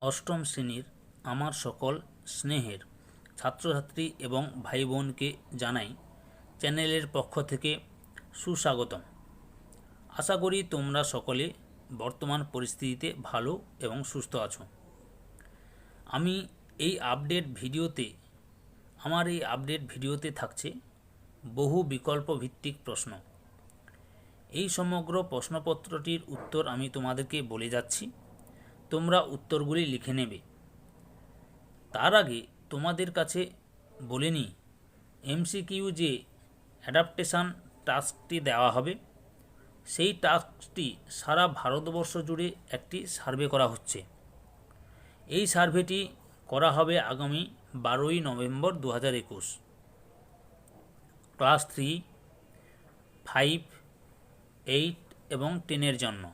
অষ্টম শ্রেণীর আমার সকল স্নেহের ছাত্রছাত্রী এবং ভাই বোনকে জানাই চ্যানেলের পক্ষ থেকে সুস্বাগতম। আশা করি তোমরা সকলে বর্তমান পরিস্থিতিতে ভালো এবং সুস্থ আছো। আমি এই আপডেট ভিডিওতে থাকছে বহু বিকল্প ভিত্তিক প্রশ্ন। এই সমগ্র প্রশ্নপত্রটির উত্তর আমি তোমাদেরকে বলে যাচ্ছি, তোমরা উত্তরগুলি লিখে নেবে। তার আগে তোমাদের কাছে বলে নিই, এমসিকিউ যে অ্যাডাপ্টেশন টাস্কটি দেওয়া হবে, সেই টাস্কটি সারা ভারতবর্ষ জুড়ে একটি সার্ভে করা হচ্ছে। এই সার্ভেটি করা হবে আগামী 12ই নভেম্বর 2021 ক্লাস 3, 5, 8 এবং 10 জন্য।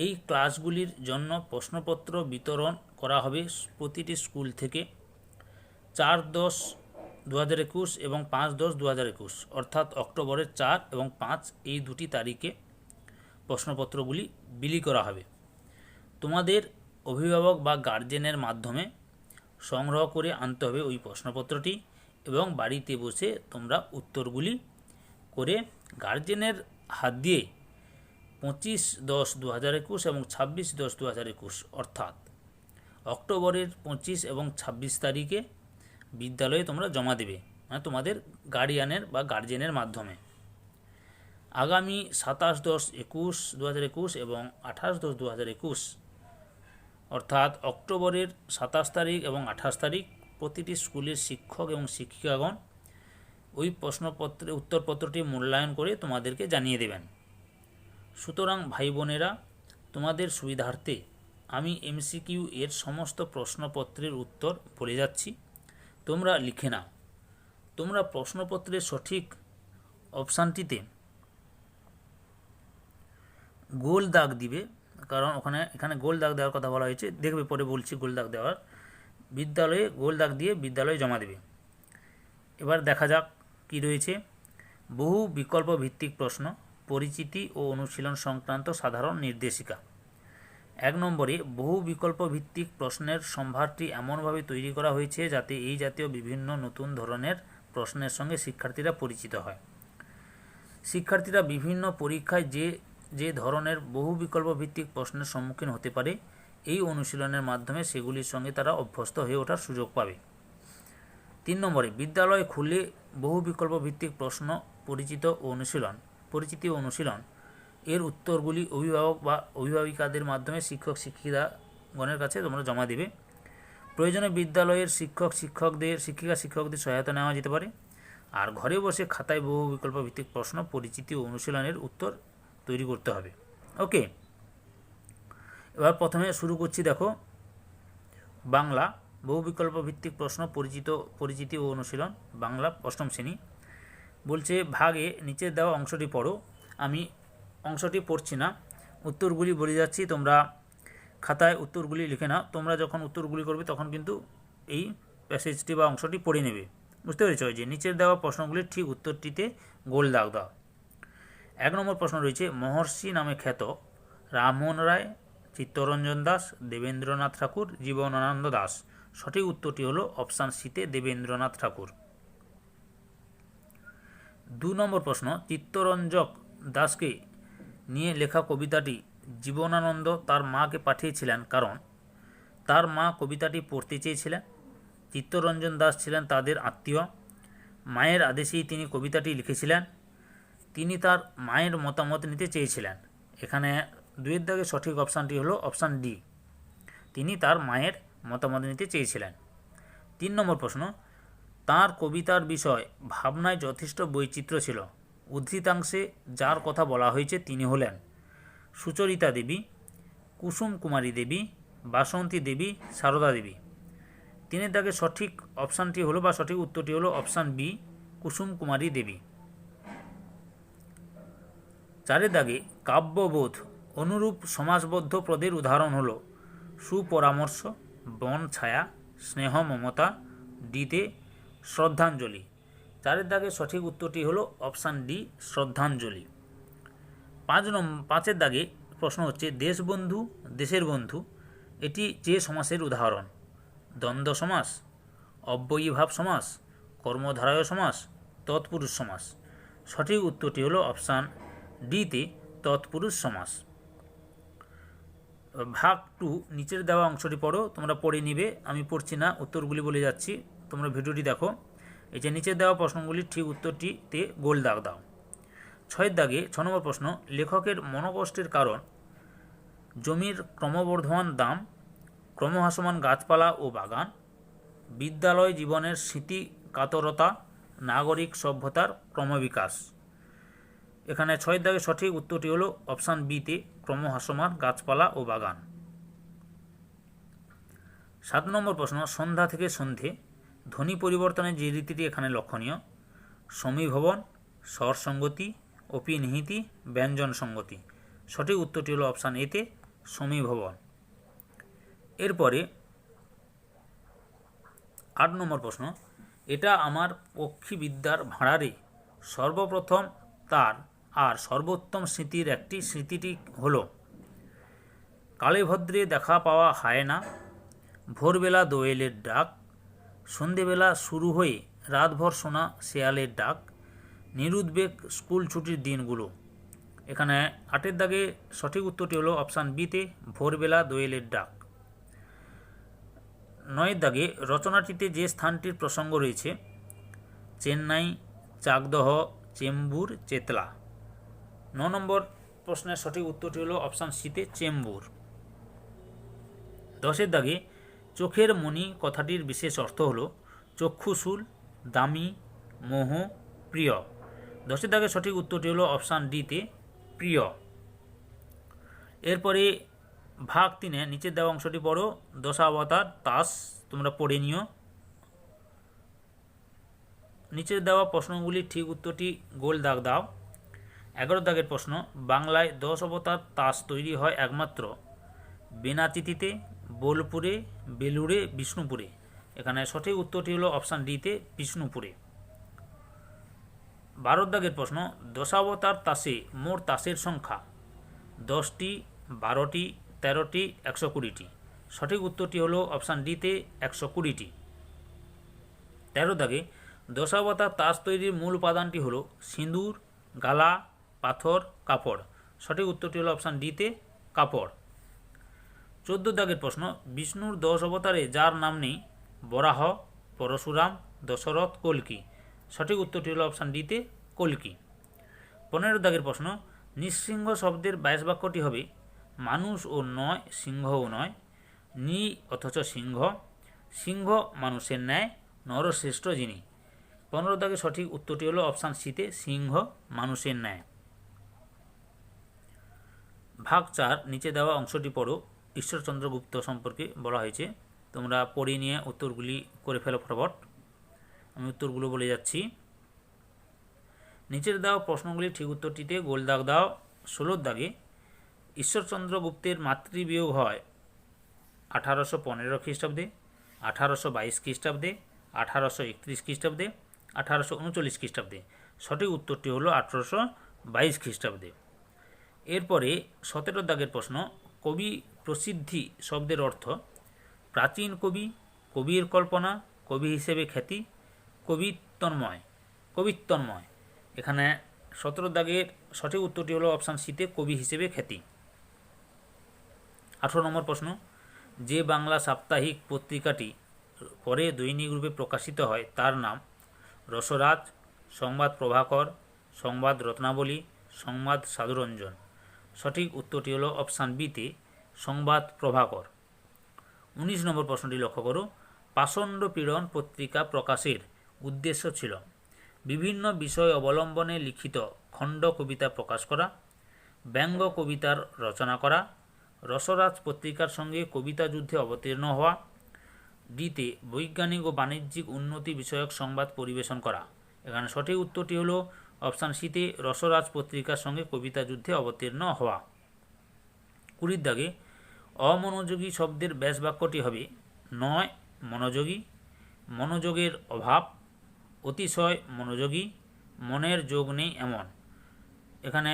এই ক্লাসগুলির জন্য প্রশ্নপত্র বিতরণ করা হবে প্রতিটি স্কুল থেকে 4/10/2021 এবং 5/10/2021, অর্থাৎ অক্টোবরের 4 এবং 5 এই দুটি তারিখে প্রশ্নপত্রগুলি বিলি করা হবে। তোমাদের অভিভাবক বা গার্জেনের মাধ্যমে সংগ্রহ করে আনতে হবে ওই প্রশ্নপত্রটি এবং বাড়িতে বসে তোমরা উত্তরগুলি করে গার্জেনের হাত দিয়ে 25/10/2021 এবং 26/10/2021 অর্থাৎ অক্টোবরের 25 এবং 26 তারিখে বিদ্যালয়ে তোমরা জমা দেবে, মানে তোমাদের গার্ডিয়ানের বা গার্জেনের মাধ্যমে। আগামী 27/10/2021 এবং 28/10/2021 অর্থাৎ অক্টোবরের 27 তারিখ এবং 28 তারিখ প্রতিটি স্কুলের শিক্ষক এবং শিক্ষিকাগণ ওই প্রশ্নপত্রের উত্তরপত্রটি মূল্যায়ন করে তোমাদেরকে জানিয়ে দেবেন। সুতরাং ভাই বোনেরা, তোমাদের সুবিধার্থে আমি এমসিকিউ এর সমস্ত প্রশ্নপত্রের উত্তর বলে যাচ্ছি, তোমরা লিখে নাও। তোমরা প্রশ্নপত্রের সঠিক অপশানটিতে গোল দাগ দিবে, কারণ এখানে গোল দাগ দেওয়ার কথা বলা হয়েছে, দেখবে পরে বলছি গোল দাগ দেওয়ার। বিদ্যালয়ে গোল দাগ দিয়ে বিদ্যালয়ে জমা দেবে। এবার দেখা যাক কি রয়েছে। বহু বিকল্প ভিত্তিক প্রশ্ন, পরিচিতি ও অনুশীলন সংক্রান্ত সাধারণ নির্দেশিকা। 1 নম্বরে, বহু বিকল্প ভিত্তিক প্রশ্নের সম্ভারটি এমনভাবে তৈরি করা হয়েছে যাতে এই জাতীয় বিভিন্ন নতুন ধরনের প্রশ্নের সঙ্গে শিক্ষার্থীরা পরিচিত হয়। শিক্ষার্থীরা বিভিন্ন পরীক্ষায় যে ধরনের বহু বিকল্প ভিত্তিক প্রশ্নের সম্মুখীন হতে পারে, এই অনুশীলনের মাধ্যমে সেগুলির সঙ্গে তারা অভ্যস্ত হয়ে ওঠার সুযোগ পাবে। 3 নম্বরে, বিদ্যালয় খুলে বহু বিকল্প ভিত্তিক প্রশ্ন পরিচিতি ও অনুশীলন এর উত্তরগুলি অভিভাবক বা অভিভাবিকাদের মাধ্যমে শিক্ষক শিক্ষিকাগণের কাছে তোমরা জমা দেবে। প্রয়োজনে বিদ্যালয়ের শিক্ষকদের সহায়তা নেওয়া যেতে পারে। আর ঘরে বসে খাতায় বহু বিকল্প ভিত্তিক প্রশ্ন, পরিচিতি ও অনুশীলনের উত্তর তৈরি করতে হবে। ওকে, এবার প্রথমে শুরু করছি। দেখো, বাংলা বহু বিকল্প ভিত্তিক প্রশ্ন, পরিচিতি ও অনুশীলন, বাংলা অষ্টম শ্রেণী। বলছে ভাগে নিচে দেওয়া অংশটি পড়ো। আমি অংশটি পড়ছি না, উত্তরগুলি বলে যাচ্ছি, তোমরা খাতায় উত্তরগুলি লিখে নাও। তোমরা যখন উত্তরগুলি করবে তখন কিন্তু এই প্যাসেজটি বা অংশটি পড়ে নেবে। বুঝতে পেরেছ? যে নিচের দেওয়া প্রশ্নগুলির ঠিক উত্তরটিতে গোল দাগ দাও। 1 নম্বর প্রশ্ন রয়েছে, মহর্ষি নামে খ্যাত রামমোহন রায়, চিত্তরঞ্জন দাস, দেবেন্দ্রনাথ ঠাকুর, জীবনানন্দ দাস। সঠিক উত্তরটি হলো অপশান সিতে দেবেন্দ্রনাথ ঠাকুর। 2 নম্বর প্রশ্ন, চিত্তরঞ্জক দাসকে নিয়ে লেখা কবিতাটি জীবনানন্দ তার মাকে পাঠিয়েছিলেন কারণ তার মা কবিতাটি পড়তে চেয়েছিলেন। চিত্তরঞ্জন দাস ছিলেন তাদের আত্মীয়। মায়ের আদেশেই তিনি কবিতাটি লিখেছিলেন। তিনি তার মায়ের মতামত নিতে চেয়েছিলেন। এখানে 2 দাগে সঠিক অপশানটি হলো অপশান ডি, তিনি তার মায়ের মতামত নিতে চেয়েছিলেন। 3 নম্বর প্রশ্ন, তাঁর কবিতার বিষয় ভাবনায় যথেষ্ট বৈচিত্র্য ছিল। উদ্ধৃতাংশে যার কথা বলা হয়েছে তিনি হলেন সুচরিতা দেবী, কুসুম কুমারী দেবী, বাসন্তী দেবী, সারদা দেবী। 3 দাগে সঠিক অপশানটি হলো বা সঠিক উত্তরটি হলো অপশান বি, কুসুম কুমারী দেবী। 4 দাগে কাব্যবোধ অনুরূপ সমাসবদ্ধ পদের উদাহরণ হলো সুপরামর্শ, বন ছায়া, স্নেহ মমতা, ডিতে শ্রদ্ধাঞ্জলি। 4 দাগে সঠিক উত্তরটি হলো অপশান ডি, শ্রদ্ধাঞ্জলি। 5 দাগে প্রশ্ন হচ্ছে, দেশবন্ধু, দেশের বন্ধু এটি যে সমাসের উদাহরণ? দ্বন্দ্ব সমাস, অব্যয়ীভাব সমাস, কর্মধারয় সমাস, তৎপুরুষ সমাস। সঠিক উত্তরটি হলো অপশান ডিতে তৎপুরুষ সমাস। ভাগ 2 নিচের দেওয়া অংশটি পড়ো, তোমরা পড়ে নিবে, আমি পড়ছি না, উত্তরগুলি বলে যাচ্ছি, তোমরা ভিডিওটি দেখো। এই যে নিচের দেওয়া প্রশ্নগুলির ঠিক উত্তরটিতে গোল দাগ দাও। 6 দাগে 6 নম্বর প্রশ্ন, লেখকের মনোকষ্টের কারণ জমির ক্রমবর্ধমান দাম, ক্রমহাসমান গাছপালা ও বাগান, বিদ্যালয় জীবনের স্মৃতি কাতরতা, নাগরিক সভ্যতার ক্রমবিকাশ। এখানে 6 দাগে সঠিক উত্তরটি হলো অপশান বিতে ক্রমহাসমান গাছপালা ও বাগান। 7 নম্বর প্রশ্ন, সন্ধ্যা থেকে সন্ধে ধ্বনি পরিবর্তনের যে রীতিটি এখানে লক্ষণীয়, সমীভবন, স্বরসঙ্গতি, অপিনিহিতি, ব্যঞ্জন সঙ্গতি। সঠিক উত্তরটি হলো অপশান এতে সমীভবন। এরপরে 8 নম্বর প্রশ্ন, এটা আমার পক্ষীবিদ্যার ভাঁড়ারে সর্বপ্রথম তার আর সর্বোত্তম স্মৃতির একটি, স্মৃতিটি হলো কালে ভদ্রে দেখা পাওয়া হায়না, ভোরবেলা দোয়েলের ডাক, সন্ধেবেলা শুরু হয়ে রাতভর শোনা শেয়ালের ডাক, নিরুদ্বেগ স্কুল ছুটির দিনগুলো। এখানে 8 দাগে সঠিক উত্তরটি হলো অপশান বিতে ভোরবেলা দোয়েলের ডাক। 9 দাগে রচনাটিতে যে স্থানটির প্রসঙ্গ রয়েছে, চেন্নাই, চাকদহ, চেম্বুর, চেতলা। 9 নম্বর প্রশ্নের সঠিক উত্তরটি হলো অপশান সিতে চেম্বুর। 10 দাগে চোখের মণি কথাটির বিশেষ অর্থ হলো চক্ষুশূল, দামি, মোহ, প্রিয়। 10 দাগে সঠিক উত্তরটি হলো অপশান ডিতে প্রিয়। এরপরে ভাগ 3 নিচের দেওয়া অংশটি পড়ো, দশাবতার তাস, তোমরা পড়ে নিও। নিচের দেওয়া প্রশ্নগুলির ঠিক উত্তরটি গোল দাগ দাও। 11 দাগের প্রশ্ন, বাংলায় 10 অবতার তাস তৈরি হয় একমাত্র বেনাচিতিতে, বোলপুরে, বেলুড়ে, বিষ্ণুপুরে। এখানে সঠিক উত্তরটি হলো অপশান ডিতে বিষ্ণুপুরে। 12 দাগের প্রশ্ন, দশাবতার তাসে মোট তাসের সংখ্যা 10টি, 12টি, 13টি, 120টি। সঠিক উত্তরটি হলো অপশান ডিতে 120টি। 13 দাগে দশাবতার তাস তৈরির মূল উপাদানটি হলো সিঁদুর, গালা, পাথর, কাপড়। সঠিক উত্তরটি হলো অপশান ডিতে কাপড়। 14 দাগের প্রশ্ন, বিষ্ণুর 10 অবতারে যার নাম নেই, বরাহ, পরশুরাম, দশরথ, কল্কি। সঠিক উত্তরটি হলো অপশান ডিতে কল্কি। 15 দাগের প্রশ্ন, নিঃসিংহ শব্দের 22 বাক্যটি হবে মানুষ ও নয়, সিংহও নয়, নি অথচ সিংহ, সিংহ মানুষের ন্যায়, নরশ্রেষ্ঠ যিনি। 15 দাগে সঠিক উত্তরটি হলো অপশান সিতে সিংহ মানুষের ন্যায়। ভাগ 4 নিচে দেওয়া অংশটি পড়ো, ঈশ্বরচন্দ্র গুপ্ত সম্পর্কে বলা হয়েছে, তোমরা পড়ে নিয়ে উত্তরগুলি করে ফেলো ফটাফট। আমি উত্তরগুলো বলে যাচ্ছি। নিচের দেওয়া প্রশ্নগুলির ঠিক উত্তরটিতে গোল দাগ দাও। 16 দাগে ঈশ্বরচন্দ্র গুপ্তের মাতৃবিয়োগ হয় 1815 খ্রিস্টাব্দে, 1822 খ্রিস্টাব্দে, 1831 খ্রিস্টাব্দে, 1839 খ্রিস্টাব্দে। সঠিক উত্তরটি হলো 1822 খ্রিস্টাব্দে। এরপরে 17 দাগের প্রশ্ন, কবি প্রসিদ্ধি শব্দের অর্থ প্রাচীন কবি, কবির কল্পনা, কবি হিসেবে খ্যাতি, কবিত্তন্ময়, কবিত্তন্ময়। এখানে 17 দাগের সঠিক উত্তরটি হলো অপশান সিতে কবি হিসেবে খ্যাতি। 18 নম্বর প্রশ্ন, যে বাংলা সাপ্তাহিক পত্রিকাটি পরে দৈনিক রূপে প্রকাশিত হয় তার নাম রসরাজ, সংবাদ প্রভাকর, সংবাদ রত্নাবলী, সংবাদ সাধুরঞ্জন। সঠিক উত্তরটি হলো অপশান বিতে সংবাদ প্রভাকর। 19 নম্বর প্রশ্নটি লক্ষ্য করো, পাষণ্ড পীড়ন পত্রিকা প্রকাশের উদ্দেশ্য ছিল বিভিন্ন বিষয় অবলম্বনে লিখিত খণ্ড কবিতা প্রকাশ করা, ব্যঙ্গ কবিতার রচনা করা, রসরাজ পত্রিকার সঙ্গে কবিতা যুদ্ধে অবতীর্ণ হওয়া, ডিতে বৈজ্ঞানিক ও বাণিজ্যিক উন্নতি বিষয়ক সংবাদ পরিবেশন করা। এখানে সঠিক উত্তরটি হলো অপশান সিতে রসরাজ পত্রিকার সঙ্গে কবিতা যুদ্ধে অবতীর্ণ হওয়া। 20 দাগে অমনোযোগী শব্দের ব্যাস বাক্যটি হবে নয় মনোযোগী, মনোযোগের অভাব, অতিশয় মনোযোগী, মনের যোগ নেই এমন। এখানে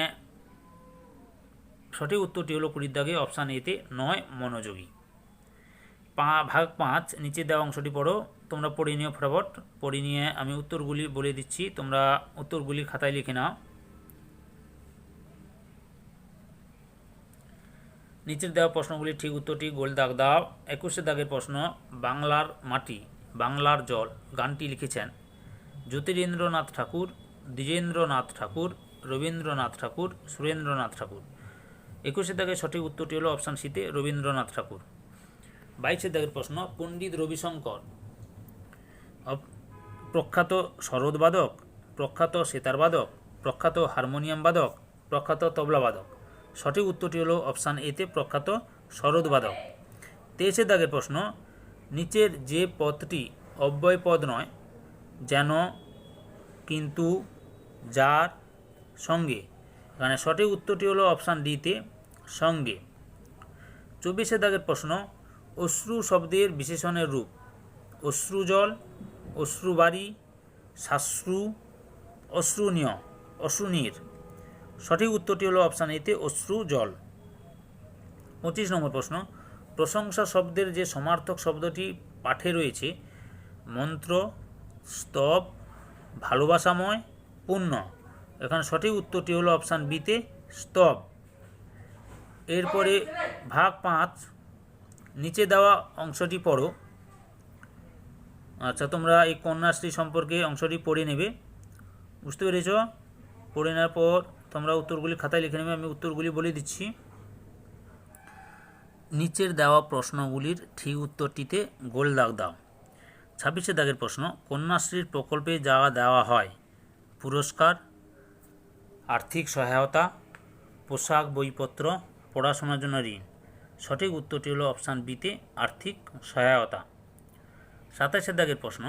সঠিক উত্তরটি হলো 20 দাগে অপশান এতে নয় মনোযোগী। ভাগ 5 নিচে দেওয়া অংশটি পড়ো। তোমরা পড়ে নিও ফটাফট। পড়ে নিয়ে আমি উত্তরগুলি বলে দিচ্ছি, তোমরা উত্তরগুলি খাতায় লিখে নাও। নিচের দেওয়া প্রশ্নগুলি ঠিক উত্তরটি গোল দাগ দাও। 21 দাগের প্রশ্ন, বাংলার মাটি বাংলার জল গানটি লিখেছেন জ্যোতিরিন্দ্রনাথ ঠাকুর, দ্বিজেন্দ্রনাথ ঠাকুর, রবীন্দ্রনাথ ঠাকুর, সুরেন্দ্রনাথ ঠাকুর। 21 দাগের সঠিক উত্তরটি হলো অপশান সিতে রবীন্দ্রনাথ ঠাকুর। 22 দাগের প্রশ্ন, পণ্ডিত রবিশঙ্কর প্রখ্যাত সরোদবাদক, প্রখ্যাত সেতারবাদক, প্রখ্যাত হারমোনিয়াম বাদক, প্রখ্যাত তবলাবাদক। সঠিক উত্তরটি হলো অপশান এতে প্রখ্যাত সরোদবাদক। 23 দাগের প্রশ্ন, নিচের যে পদটি অব্যয় পদ নয়, যেন, কিন্তু, যার, সঙ্গে, এখানে সঠিক উত্তরটি হলো অপশান ডিতে সঙ্গে। 24 দাগের প্রশ্ন, অশ্রু শব্দের বিশেষণের রূপ অশ্রুজল, অশ্রুবাড়ি, শাশ্রু, অশ্রুনীয়, অশ্রুনীর। সঠিক উত্তরটি হলো অপশান এতে অশ্রুজল। 25 নম্বর প্রশ্ন, প্রশংসা শব্দের যে সমার্থক শব্দটি পাঠে রয়েছে মন্ত্র, স্তব, ভালোবাসাময়, পুণ্য। এখানে সঠিক উত্তরটি হলো অপশান বিতে স্তব। এরপরে ভাগ 5 নিচে দেওয়া অংশটি পড়ো। আচ্ছা, তোমরা এই কন্যাশ্রী সম্পর্কে অংশটি পড়ে নেবে, বুঝতে পেরেছ? পড়ে নেওয়ার পর তোমরা উত্তরগুলি খাতায় লিখে নেবে। আমি উত্তরগুলি বলে দিচ্ছি। নিচের দেওয়া প্রশ্নগুলির ঠিক উত্তরটিতে গোল দাগ দাও। 26 দাগের প্রশ্ন, কন্যাশ্রীর প্রকল্পে যা দেওয়া হয় পুরস্কার, আর্থিক সহায়তা, পোশাক, বইপত্র, পড়াশোনার জন্য ঋণ। সঠিক উত্তরটি হলো অপশান বিতে আর্থিক সহায়তা। 27 দাগের প্রশ্ন,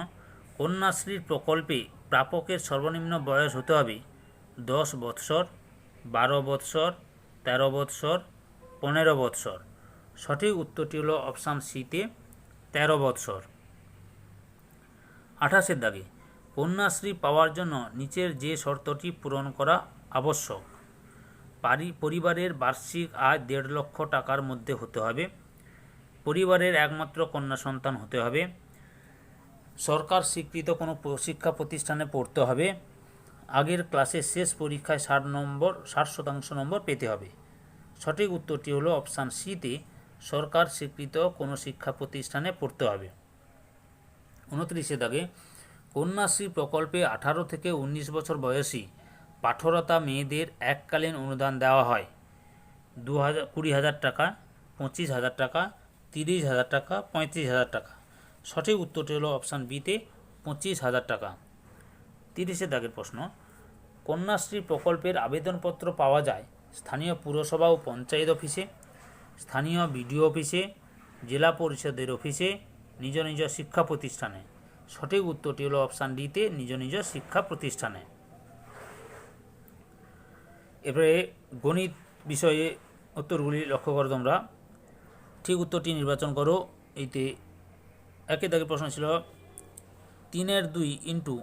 কন্যাশ্রীর প্রকল্পে প্রাপকের সর্বনিম্ন বয়স হতে হবে 10 বৎসর, 12 বৎসর, 13 বৎসর, 15 বৎসর। সঠিক উত্তরটি হলো অপশান সিতে 13 বৎসর। 28 দাগে, কন্যাশ্রী পাওয়ার জন্য নিচের যে শর্তটি পূরণ করা আবশ্যক পরিবারের বার্ষিক আয় 1.5 লক্ষ টাকার মধ্যে হতে হবে, পরিবারের একমাত্র কন্যা সন্তান হতে হবে, সরকার স্বীকৃত কোনো শিক্ষা প্রতিষ্ঠানে পড়তে হবে, আগের ক্লাসের শেষ পরীক্ষায় 60% নম্বর পেতে হবে। সঠিক উত্তরটি হলো অপশান সিতে সরকার স্বীকৃত কোনো শিক্ষা প্রতিষ্ঠানে পড়তে হবে। 29 দাগে, কন্যাশ্রী প্রকল্পে 18 থেকে 19 বছর বয়সী পাঠরতা মেয়েদের এককালীন অনুদান দেওয়া হয় 20,000 টাকা, 25,000 টাকা, 30,000 টাকা, 35,000 টাকা। সঠিক উত্তরটি হলো অপশান বিতে 25,000 টাকা। 30 দাগের প্রশ্ন, কন্যাশ্রী প্রকল্পের আবেদনপত্র পাওয়া যায় স্থানীয় পুরসভা ও পঞ্চায়েত অফিসে, স্থানীয় বিডিও অফিসে, জেলা পরিষদের অফিসে, নিজ নিজ শিক্ষা প্রতিষ্ঠানে। সঠিক উত্তরটি হলো অপশান ডিতে নিজ নিজ শিক্ষা প্রতিষ্ঠানে। এবারে গণিত বিষয়ে উত্তরগুলি লক্ষ্য করো তোমরা। ঠিক উত্তরটি নির্বাচন করো। এইতে 1 দাগের প্রশ্ন ছিল 3/2 ইন্টু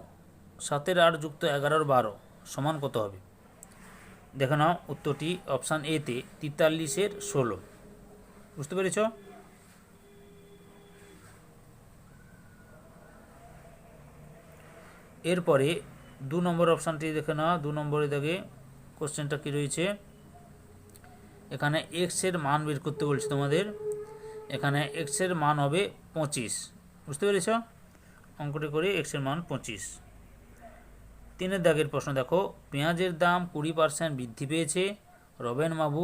7/8 যুক্ত 11/12 সমান কত হবে? দেখে নাও উত্তরটি অপশান এতে 43/16। বুঝতে পেরেছ? এরপরে 2 নম্বর অপশানটি দেখে নাও। 2 নম্বরে দাগে কোশ্চেনটা কী রয়েছে, এখানে এক্স এর মান বের করতে বলছে তোমাদের। এখানে এক্স এর মান হবে 25। বুঝতে পেরেছ? অঙ্কটি করে এক্স এর মান 25। 3 দাগের প্রশ্ন দেখো, পেঁয়াজের দাম 20% বৃদ্ধি পেয়েছে। রবেন বাবু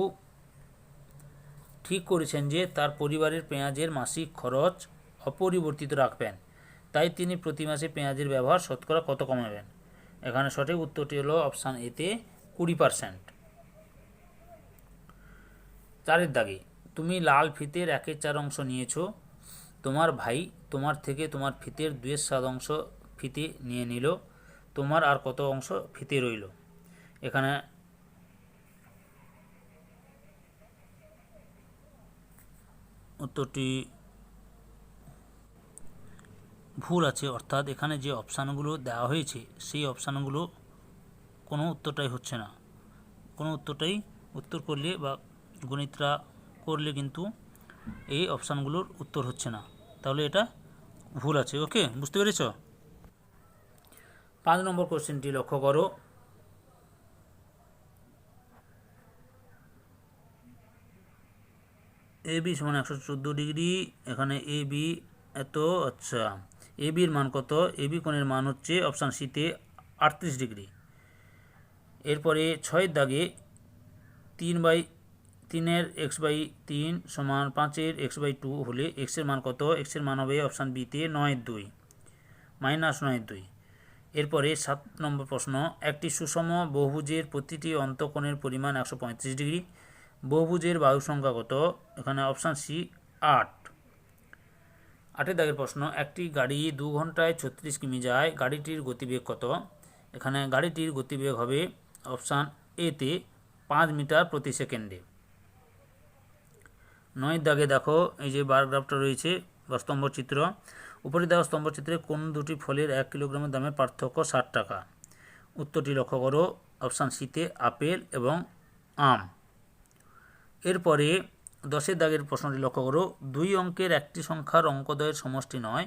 ঠিক করেছেন যে তার পরিবারের পেঁয়াজের মাসিক খরচ অপরিবর্তিত রাখবেন, তাই তিনি প্রতি মাসে পেঁয়াজের ব্যবহার শতকরা কত কমাবেন? এখানে সঠিক উত্তরটি হলো অপশান এতে 20%। 4 দাগে, তুমি লাল ফিতের 1/4 অংশ নিয়েছো, তোমার ভাই তোমার থেকে তোমার ফিতের 2/7 অংশ ফিতে নিয়ে নিল, তোমার আর কত অংশ ফিতে রইল? এখানে উত্তরটি ভুল আছে, অর্থাৎ এখানে যে অপশানগুলো দেওয়া হয়েছে সেই অপশানগুলো কোনো উত্তরটাই হচ্ছে না। কোনো উত্তরটাই উত্তর করলে বা গণিতরা করলে কিন্তু এই অপশানগুলোর উত্তর হচ্ছে না, তাহলে এটা ভুল আছে। ওকে, বুঝতে পেরেছ? 5 নম্বর কোশ্চেনটি লক্ষ্য করো। এ বি সমান 114 ডিগ্রি, এখানে এ বি এত, আচ্ছা এ বির মান কত? এ বি কোণের মান হচ্ছে অপশান সিতে 38 ডিগ্রি। এরপরে 6 দাগে 3/3 x/3 সমান 5 x/2 হলে এক্সের মান কত? এক্সের মান হবে অপশান বিতে 9/2 -9/2। এরপরে 7 নম্বর প্রশ্ন, একটি সুষম বহুভুজের প্রতিটি অন্তঃকোণের পরিমাণ 135 ডিগ্রি। বহুভুজের বাহু সংখ্যা কত? এখানে অপশান সি 8। 8 দাগের প্রশ্ন, একটি গাড়ি 2 ঘন্টায় 36 কিমি যায়, গাড়িটির গতিবেগ কত? এখানে গাড়িটির গতিবেগ হবে অপশান এতে 5 মিটার প্রতি সেকেন্ডে। 9 দাগে দেখো, এই যে বার গ্রাফটা রয়েছে বা স্তম্ভচিত্র, উপরে দেওয়া স্তম্ভচিত্রে কোন দুটি ফলের 1 কিলোগ্রামের দামের পার্থক্য 60 টাকা? উত্তরটি লক্ষ্য করো, অপশান সিতে আপেল এবং আম। এরপরে 10 দাগের প্রশ্নটি লক্ষ্য করো, 2 অঙ্কের একটি সংখ্যার অঙ্কদ্বয়ের সমষ্টি নয়,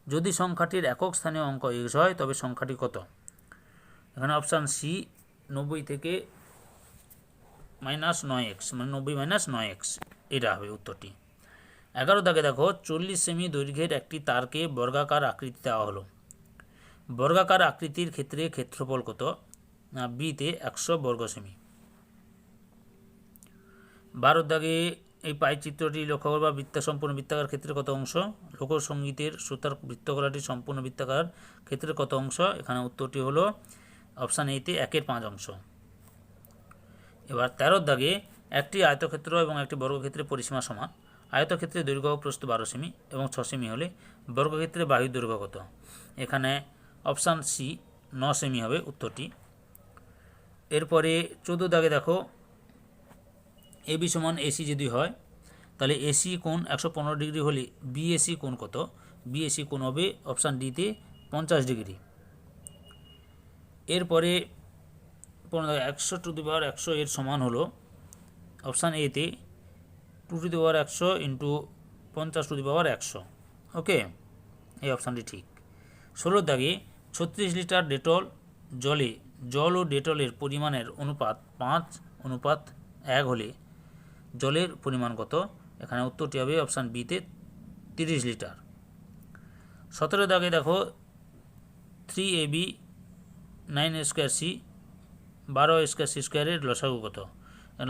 যদি সংখ্যাটির একক স্থানীয় অঙ্ক x হয় তবে সংখ্যাটি কত? এখানে অপশান সি 90 থেকে -9x, মানে 90 - 9x, এটা হবে উত্তরটি। 11 দাগে দেখো, 40 সেমি দৈর্ঘ্যের একটি তারকে বর্গাকার আকৃতি দেওয়া হলো, বর্গাকার আকৃতির ক্ষেত্রে ক্ষেত্রফল কত? না বিতে 100 বর্গ সেমি। 12 দাগে এই পাই চিত্রটি লক্ষ্য করবা, বৃত্ত সম্পূর্ণ বৃত্তাকার ক্ষেত্রে কত অংশ? লোকসঙ্গীতের সুতার বৃত্তকলাটি সম্পূর্ণ বৃত্তাকার ক্ষেত্রে কত অংশ? এখানে উত্তরটি হলো অপশান এতে 1/5 অংশ। এবার 13 দাগে, একটি আয়তক্ষেত্র এবং একটি বর্গক্ষেত্রের পরিসীমা সমান, আয়তক্ষেত্রে দৈর্ঘ্য ও প্রস্থ 12 সেমি এবং 6 সেমি হলে বর্গক্ষেত্রে বাহুর দৈর্ঘ্য কত? এখানে অপশান সি 9 সেমি হবে উত্তরটি। এরপরে 14 দাগে দেখো, এ বি সমান এসি যদি হয় তাহলে এসি কোণ 115 ডিগ্রি হলে বিএসি কোণ কত? বিএসি কোণ হবে অপশান ডিতে 50 ডিগ্রি। এরপরে 100 এর সমান হলো অপশান এতে 2^100 × 50^100। ওকে, এই অপশানটি ঠিক। 16 দাগে 36 লিটার ডেটল জলে জল ও ডেটলের পরিমাণের অনুপাত 5:1 হলে জলের পরিমাণ কত? এখানে উত্তরটি হবে অপশান বিতে 30 লিটার। 17 দাগে দেখো, 3ab 9a² c 12a²c² এর লসাগু কত?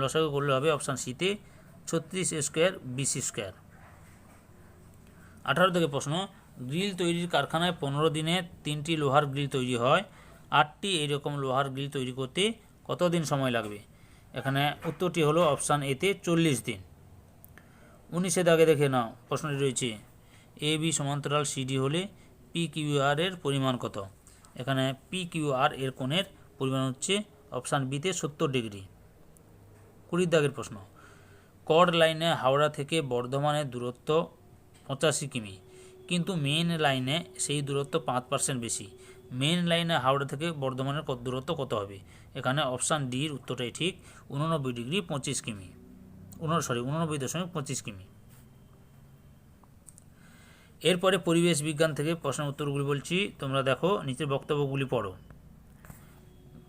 লসাগু করলে হবে অপশান সিতে 36a² bc²। 18 থেকে প্রশ্ন, গ্রিল তৈরির কারখানায় 15 দিনে 3টি লোহার গ্রিল তৈরি হয়, 8টি এইরকম লোহার গ্রিল তৈরি করতে কতদিন সময় লাগবে? এখানে উত্তরটি হলো অপশান এতে 40 দিন। 19 দাগে দেখে নাও, প্রশ্নটি রয়েছে এ বি সমান্তরাল সিডি হলে পি কিউ আর এর পরিমাণ কত? এখানে পি কিউ আর এর কোণের পরিমাণ হচ্ছে অপশান বিতে 70 ডিগ্রি। 20 দাগের প্রশ্ন, কর্ড লাইনে হাওড়া থেকে বর্ধমানের দূরত্ব 85 কিমি, কিন্তু মেন লাইনে সেই দূরত্ব 5% বেশি, মেন লাইনে হাওড়া থেকে বর্ধমানের দূরত্ব কত হবে? এখানে অপশান ডির উত্তরটাই ঠিক, 89 ডিগ্রি 25 কিমি, 89.25 কিমি। এরপরে পরিবেশ বিজ্ঞান থেকে প্রশ্নের উত্তরগুলি বলছি, তোমরা দেখো, নিচের বক্তব্যগুলি পড়ো।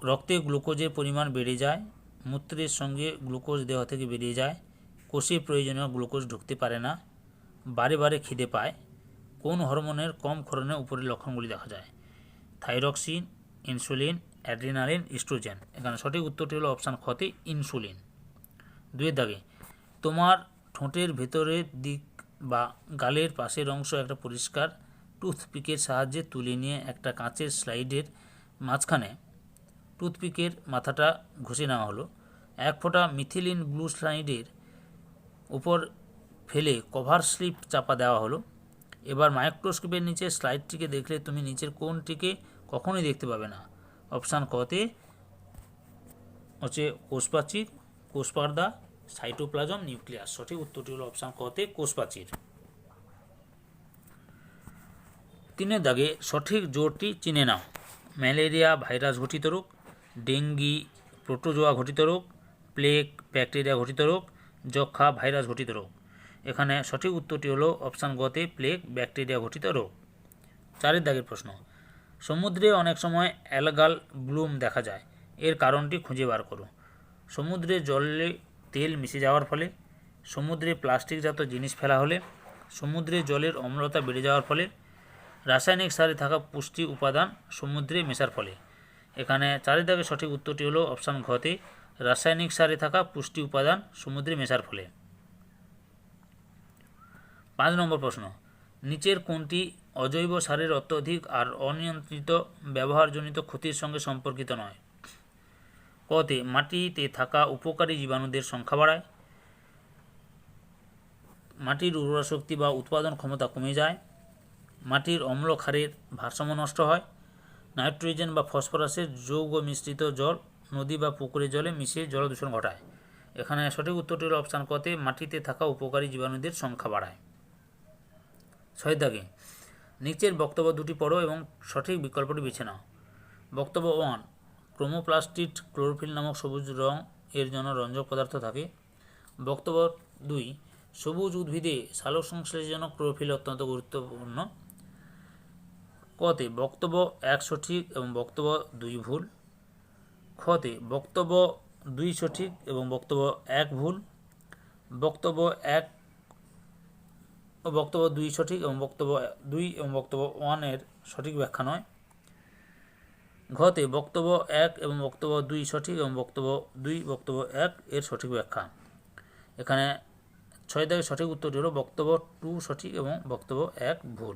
রক্তে গ্লুকোজের পরিমাণ বেড়ে যায়, মূত্রের সঙ্গে গ্লুকোজ দেহ থেকে বেরিয়ে যায়, কোষে প্রয়োজনীয় গ্লুকোজ ঢুকতে পারে না, বারে বারে খিদে পায়, কোন হরমোনের কম ক্ষরণে উপরের লক্ষণগুলি দেখা যায়? Thyroxine, insulin, adrenaline, oestrogen. এখানে সঠিক উত্তরটি হলো অপশান খতে ইনসুলিন। 2 দাগে, তোমার ঠোঁটের ভেতরের দিক বা গালের পাশের অংশ একটা পরিষ্কার টুথপিকের সাহায্যে তুলে নিয়ে একটা কাঁচের স্লাইডের মাঝখানে টুথপিকের মাথাটা ঘষে নেওয়া হলো, 1 ফোঁটা মিথিলিন ব্লু স্লাইডের উপর ফেলে কভার স্লিপ চাপা দেওয়া হলো। এবার মাইক্রোস্কোপের নিচে স্লাইডটিকে দেখলে তুমি নিচের কোণটিকে কখনোই দেখতে পাবে না। অপশান কতে হচ্ছে কোষপ্রাচীর, কোষপর্দা, সাইটোপ্লাজম, নিউক্লিয়াস। সঠিক উত্তরটি হলো অপশান কতে কোষপ্রাচীর। 3 দাগে সঠিক জোরটি চিনে নাও। ম্যালেরিয়া ভাইরাস ঘটিত রোগ, ডেঙ্গি প্রোটোজোয়া ঘটিত রোগ, প্লেগ ব্যাকটেরিয়া ঘটিত রোগ, যক্ষা ভাইরাস ঘটিত রোগ। এখানে সঠিক উত্তরটি হলো অপশান গতে প্লেগ ব্যাকটেরিয়া ঘটিত রোগ। 4 দাগের প্রশ্ন, সমুদ্রে অনেক সময় অ্যালগাল ব্লুম দেখা যায়, এর কারণটি খুঁজে বার করো। সমুদ্রে জলে তেল মিশে যাওয়ার ফলে, সমুদ্রে প্লাস্টিকজাত জিনিস ফেলা হলে, সমুদ্রে জলের অম্লতা বেড়ে যাওয়ার ফলে, রাসায়নিক সারে থাকা পুষ্টি উপাদান সমুদ্রে মেশার ফলে। এখানে 4 দাগের সঠিক উত্তরটি হলো অপশান ঘতে রাসায়নিক সারে থাকা পুষ্টি উপাদান সমুদ্রে মেশার ফলে। 5 নম্বর প্রশ্ন, নিচের কোনটি অজৈব সারের অত্যধিক আর অনিয়ন্ত্রিত ব্যবহারজনিত ক্ষতির সঙ্গে সম্পর্কিত নয়? কতে মাটিতে থাকা উপকারী জীবাণুদের সংখ্যা বাড়ায়, মাটির উর্বরা শক্তি বা উৎপাদন ক্ষমতা কমে যায়, মাটির অম্ল ক্ষারের ভারসাম্য নষ্ট হয়, নাইট্রোজেন বা ফসফরাসের যৌগ মিশ্রিত জল নদী বা পুকুরের জলে মিশে জল দূষণ ঘটায়। এখানে সঠিক উত্তরটি হল অপশান কতে মাটিতে থাকা উপকারী জীবাণুদের সংখ্যা বাড়ায়। 6 দাগে নিচের বক্তব্য দুটি পড়ো এবং সঠিক বিকল্পটি বেছে নাও। বক্তব্য 1, ক্রোমোপ্লাস্টিড ক্লোরোফিল নামক সবুজ রং এর জন্য রঞ্জক পদার্থ থাকে। বক্তব্য 2, সবুজ উদ্ভিদে সালোক সংশ্লেষের জন্য ক্লোরোফিল অত্যন্ত গুরুত্বপূর্ণ। কতে বক্তব্য 1 সঠিক এবং বক্তব্য 2 ভুল। খতে বক্তব্য 2 সঠিক এবং বক্তব্য 1 ভুল। বক্তব্য 1 ও বক্তব্য 2 সঠিক এবং বক্তব্য 2 এবং বক্তব্য 1 এর সঠিক ব্যাখ্যা নয়। ঘতে বক্তব্য 1 এবং বক্তব্য 2 সঠিক এবং বক্তব্য 2 বক্তব্য 1 এর সঠিক ব্যাখ্যা। এখানে 6 দাগের সঠিক উত্তরটি হলো বক্তব্য 2 সঠিক এবং বক্তব্য 1 ভুল।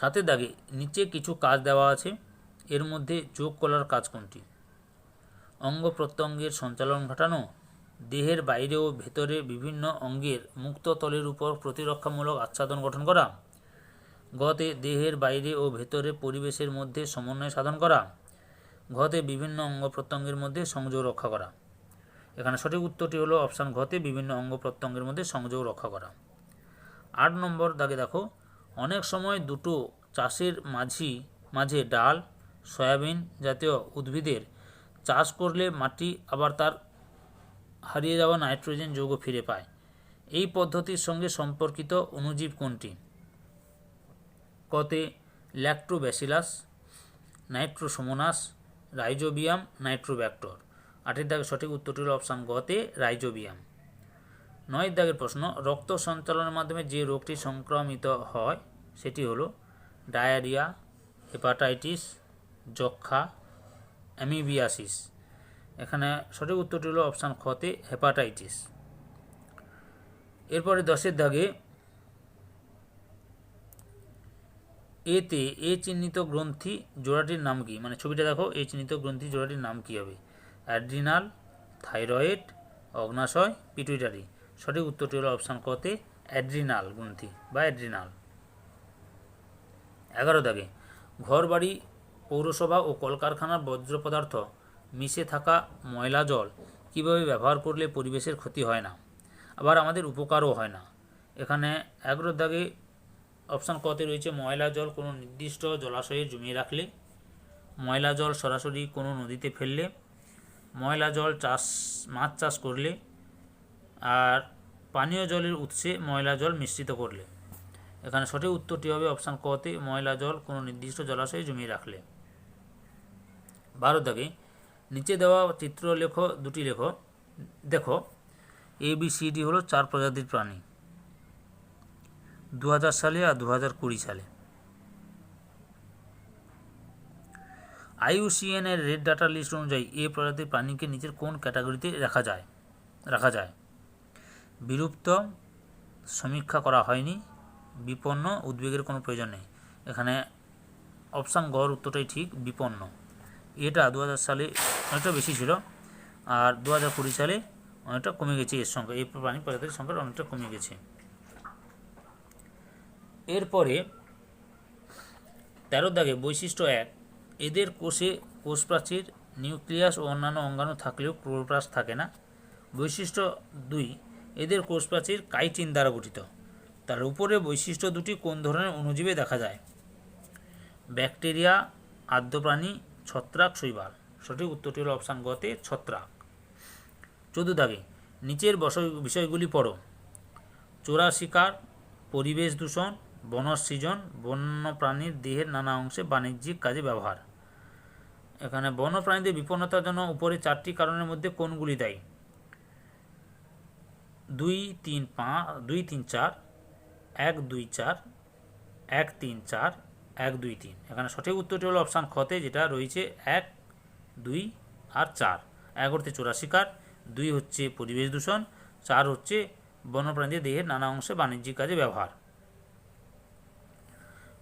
7 দাগে নিচে কিছু কাজ দেওয়া আছে, এর মধ্যে যোগ করার কাজ কোনটি? অঙ্গ প্রত্যঙ্গের সঞ্চালন ঘটানো, দেহের বাইরে ও ভেতরে বিভিন্ন অঙ্গের মুক্ত তলের উপর প্রতিরক্ষামূলক আচ্ছাদন গঠন করা, গতে দেহের বাইরে ও ভেতরে পরিবেশের মধ্যে সমন্বয় সাধন করা, ঘতে বিভিন্ন অঙ্গ প্রত্যঙ্গের মধ্যে সংযোগ রক্ষা করা। এখানে সঠিক উত্তরটি হলো অপশান ঘতে বিভিন্ন অঙ্গ প্রত্যঙ্গের মধ্যে সংযোগ রক্ষা করা। 8 নম্বর দাগে দেখো, অনেক সময় দুটো চাষের মাঝে ডাল, সয়াবিন জাতীয় উদ্ভিদের চাষ করলে মাটি আবার তার হারিয়ে যাওয়া নাইট্রোজেন যৌগ ফিরে পায়। এই পদ্ধতির সঙ্গে সম্পর্কিত অণুজীব কোনটি? কতে ল্যাক্টোব্যাসিলাস, নাইট্রোসোমোনাস, রাইজোবিয়াম, নাইট্রোব্যাক্টর। 8 দাগের সঠিক উত্তরটি হল অপশান গতে রাইজোবিয়াম। 9 দাগের প্রশ্ন, রক্ত সঞ্চালনের মাধ্যমে যে রোগটি সংক্রমিত হয় সেটি হলো ডায়রিয়া, হেপাটাইটিস, যক্ষা, অ্যামিবিয়াসিস। এখানে সঠিক উত্তরটি হলো অপশান খতে হেপাটাইটিস। এরপরে 10 দাগে এতে এ চিহ্নিত গ্রন্থি জোড়াটির নাম কি? মানে ছবিটা দেখো, এই চিহ্নিত গ্রন্থি জোড়াটির নাম কি হবে? অ্যাড্রিনাল, থাইরয়েড, অগ্নাশয়, পিটুইটারি। সঠিক উত্তরটি হলো অপশান কতে অ্যাড্রিনাল গ্রন্থি বা অ্যাড্রিনাল। 11 দাগে ঘরবাড়ি, পৌরসভা ও কলকারখানার বর্জ্য পদার্থ মিশে থাকা ময়লা জল কীভাবে ব্যবহার করলে পরিবেশের ক্ষতি হয় না, আবার আমাদের উপকারও হয় না? এখানে 11 দাগে অপশান কতে রয়েছে ময়লা জল কোনো নির্দিষ্ট জলাশয়ে জমিয়ে রাখলে, ময়লা জল সরাসরি কোনো নদীতে ফেললে, ময়লা জল মাছ চাষ করলে, আর পানীয় জলের উৎসে ময়লা জল মিশ্রিত করলে। এখানে সঠিক উত্তরটি হবে অপশান কতে ময়লা জল কোনো নির্দিষ্ট জলাশয়ে জমিয়ে রাখলে। 12 দাগে নিচে দেওয়া চিত্র দুটি লেখো। দেখো, ABCD হলো 4 প্রজাতির প্রাণী 2000 সালে আর 2020 সালে। IUCN এর রেড ডাটা লিস্ট অনুযায়ী এ প্রজাতির প্রাণীকে নিচের কোন ক্যাটাগরিতে রাখা যায়? বিলুপ্ত, সমীক্ষা করা হয়নি, বিপন্ন, উদ্বেগের কোনো প্রয়োজন নেই। এখানে অপশান গড় উত্তরটাই ঠিক, বিপন্ন। এটা 2000 সালে অনেকটা বেশি ছিল আর 2020 সালে অনেকটা কমে গেছে, এর সংখ্যা, এই প্রাণী প্রজাতির সংখ্যা অনেকটা কমে গেছে। এরপরে 13 দাগে বৈশিষ্ট্য 1, এদের কোষে কোষপ্রাচীর, নিউক্লিয়াস ও অন্যান্য অঙ্গাণু থাকলেও ক্লোরোপ্লাস্ট থাকে না। বৈশিষ্ট্য 2, এদের কোষপ্রাচীর কাইটিন দ্বারা গঠিত। তার উপরে বৈশিষ্ট্য দুটি কোন ধরনের অণুজীবে দেখা যায়? ব্যাকটেরিয়া, আর্দ্রপ্রাণী, ছত্রাক, শৈবাল। সঠিক উত্তরটি হল অপশান গতে ছত্রাক। 14 দাগে নিচের বিষয়গুলি পড়ো: চোরা শিকার, পরিবেশ দূষণ, বনসৃজন, বন্যপ্রাণীর দেহের নানা অংশে বাণিজ্যিক কাজে ব্যবহার। এখানে বন্যপ্রাণীদের বিপন্নতার জন্য উপরে 4টি কারণের মধ্যে কোনগুলি দায়ী? 2, 3, 4, 1, 2, 4, 1, 3, 4, 1, 2, 3। এখানে সঠিক উত্তরটি হলো অপশান খতে, যেটা রয়েছে 1, 2 আর 4। 1 হচ্ছে চোরা শিকার, 2 হচ্ছে পরিবেশ দূষণ, 4 হচ্ছে বন্যপ্রাণীদের দেহের নানা অংশে বাণিজ্যিক কাজে ব্যবহার।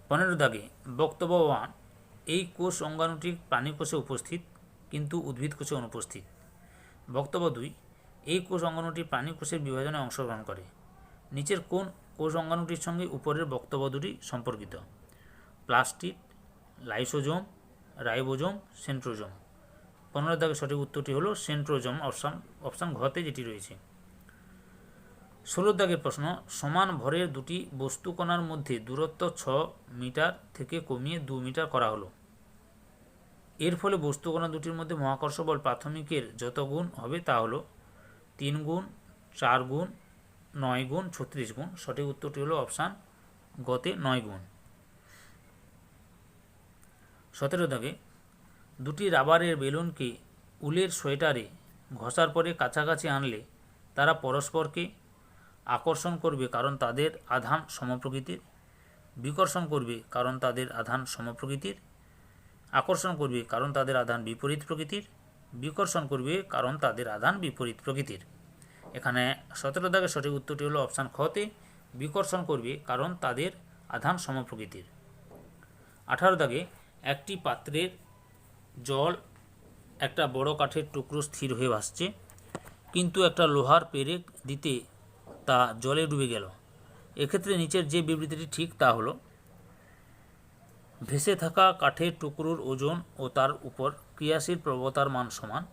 15 দাগে বক্তব্য 1, এই কোষ অঙ্গাণুটি প্রাণী কোষে উপস্থিত কিন্তু উদ্ভিদ কোষে অনুপস্থিত। বক্তব্য 2, এই কোষ অঙ্গাণুটি প্রাণী কোষের বিভাজনে অংশগ্রহণ করে। নিচের কোন কোষ অঙ্গাণুটির সঙ্গে উপরের বক্তব্য দুটি সম্পর্কিত? Plastid, lysosome, ribosome, centrosome. 15 দাগে সঠিক উত্তরটি হলো সেন্ট্রোজোম, অপশান ঘতে যেটি রয়েছে। 16 দাগের প্রশ্ন, সমান ভরের দুটি বস্তুকণার মধ্যে দূরত্ব 6 মিটার থেকে কমিয়ে 2 মিটার করা হলো। এর ফলে বস্তুকণা দুটির মধ্যে মহাকর্ষ বল প্রাথমিকের যত গুণ হবে তা হলো 3 গুণ, 4 গুণ, 9 গুণ, 36 গুণ। সঠিক উত্তরটি হলো অপশান গতে 9 গুণ। 17 দাগে দুটি রাবারের বেলুনকে উলের সোয়েটারে ঘষার পরে কাছাকাছি আনলে তারা পরস্পরকে আকর্ষণ করবে কারণ তাদের আধান সমপ্রকৃতির, বিকর্ষণ করবে কারণ তাদের আধান সমপ্রকৃতির, আকর্ষণ করবে কারণ তাদের আধান বিপরীত প্রকৃতির, বিকর্ষণ করবে কারণ তাদের আধান বিপরীত প্রকৃতির। এখানে 17 দাগের সঠিক উত্তরটি হলো অপশান খতে, বিকর্ষণ করবে কারণ তাদের আধান সমপ্রকৃতির। 18 দাগে একটি পাত্রের জল একটা বড় কাঠের টুকরো স্থির হয়ে ভাসছে, কিন্তু একটা লোহার পেরেক দিতে তা জলে ডুবে গেল। এক্ষেত্রে নিচের যে বিবৃতিটি ঠিক তা হলো: ভেসে থাকা কাঠের টুকরোর ওজন ও তার উপর ক্রিয়াশীল প্রবণতার মান সমান।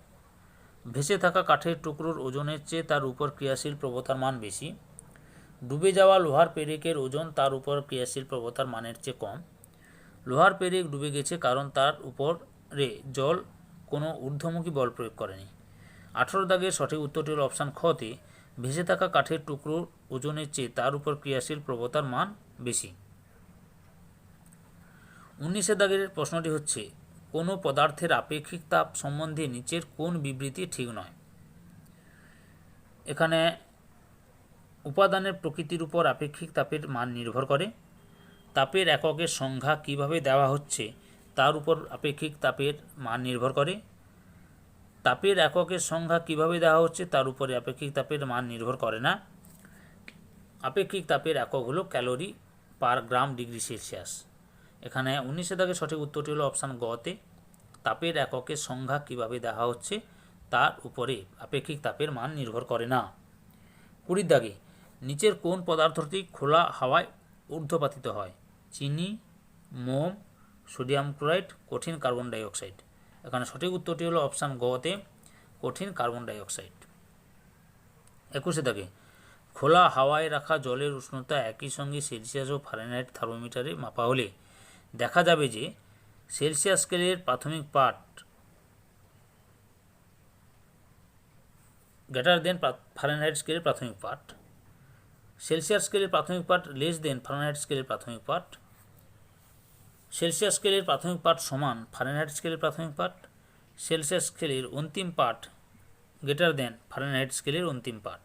ভেসে থাকা কাঠের টুকরোর ওজনের চেয়ে তার উপর ক্রিয়াশীল প্রবণতার মান বেশি। ডুবে যাওয়া লোহার পেরেকের ওজন তার উপর ক্রিয়াশীল প্রবণতার মানের চেয়ে কম। লোহার পেরেক ডুবে গেছে কারণ তার উপরে জল কোনো ঊর্ধ্বমুখী বল প্রয়োগ করেনি। 18 দাগের সঠিক উত্তরটি হল অপশান খতে, ভেসে থাকা কাঠের টুকরোর ওজনের চেয়ে তার উপর ক্রিয়াশীল প্রবণতার মান বেশি। 19 দাগের প্রশ্নটি হচ্ছে, কোনো পদার্থের আপেক্ষিক তাপ সম্বন্ধে নিচের কোন বিবৃতি ঠিক নয়? এখানে উপাদানের প্রকৃতির উপর আপেক্ষিক তাপের মান নির্ভর করে। তাপের এককের সংজ্ঞা কিভাবে দেওয়া হচ্ছে তার উপর আপেক্ষিক তাপের মান নির্ভর করে। তাপের এককের সংজ্ঞা কিভাবে দেওয়া হচ্ছে তার উপরে আপেক্ষিক তাপের মান নির্ভর করে না। আপেক্ষিক তাপের একক হলো ক্যালোরি পার গ্রাম ডিগ্রি সেলসিয়াস। এখানে 19 দাগের সঠিক উত্তরটি হলো অপশান গতে, তাপের এককের সংজ্ঞা কিভাবে দেওয়া হচ্ছে তার উপরে আপেক্ষিক তাপের মান নির্ভর করে না। 20 দাগে নিচের কোন পদার্থটি খোলা হাওয়ায় ঊর্ধ্বপাতিত হয়? চিনি, মোম, সোডিয়াম ক্লোরাইড, কঠিন কার্বন ডাইঅক্সাইড। এখানে সঠিক উত্তরটি হলো অপশান গতে, কঠিন কার্বন ডাইঅক্সাইড। 21 দাগে খোলা হাওয়ায় রাখা জলের উষ্ণতা একই সঙ্গে সেলসিয়াস ও ফারেনহাইট থার্মোমিটারে মাপা হলে দেখা যাবে যে সেলসিয়াস স্কেলের প্রাথমিক পাঠ গ্রেটার দেন ফারেনহাইট স্কেলের প্রাথমিক পাঠ, সেলসিয়াস স্কেলের প্রাথমিক পাঠ লেস দেন ফারেনহাইট স্কেলের প্রাথমিক পাঠ, সেলসিয়াস স্কেলের প্রাথমিক পাঠ সমান ফারেনহাইট স্কেলের প্রাথমিক পাঠ, সেলসিয়াস স্কেলের অন্তিম পাঠ গ্রেটার দেন ফারেনহাইট স্কেলের অন্তিম পাঠ।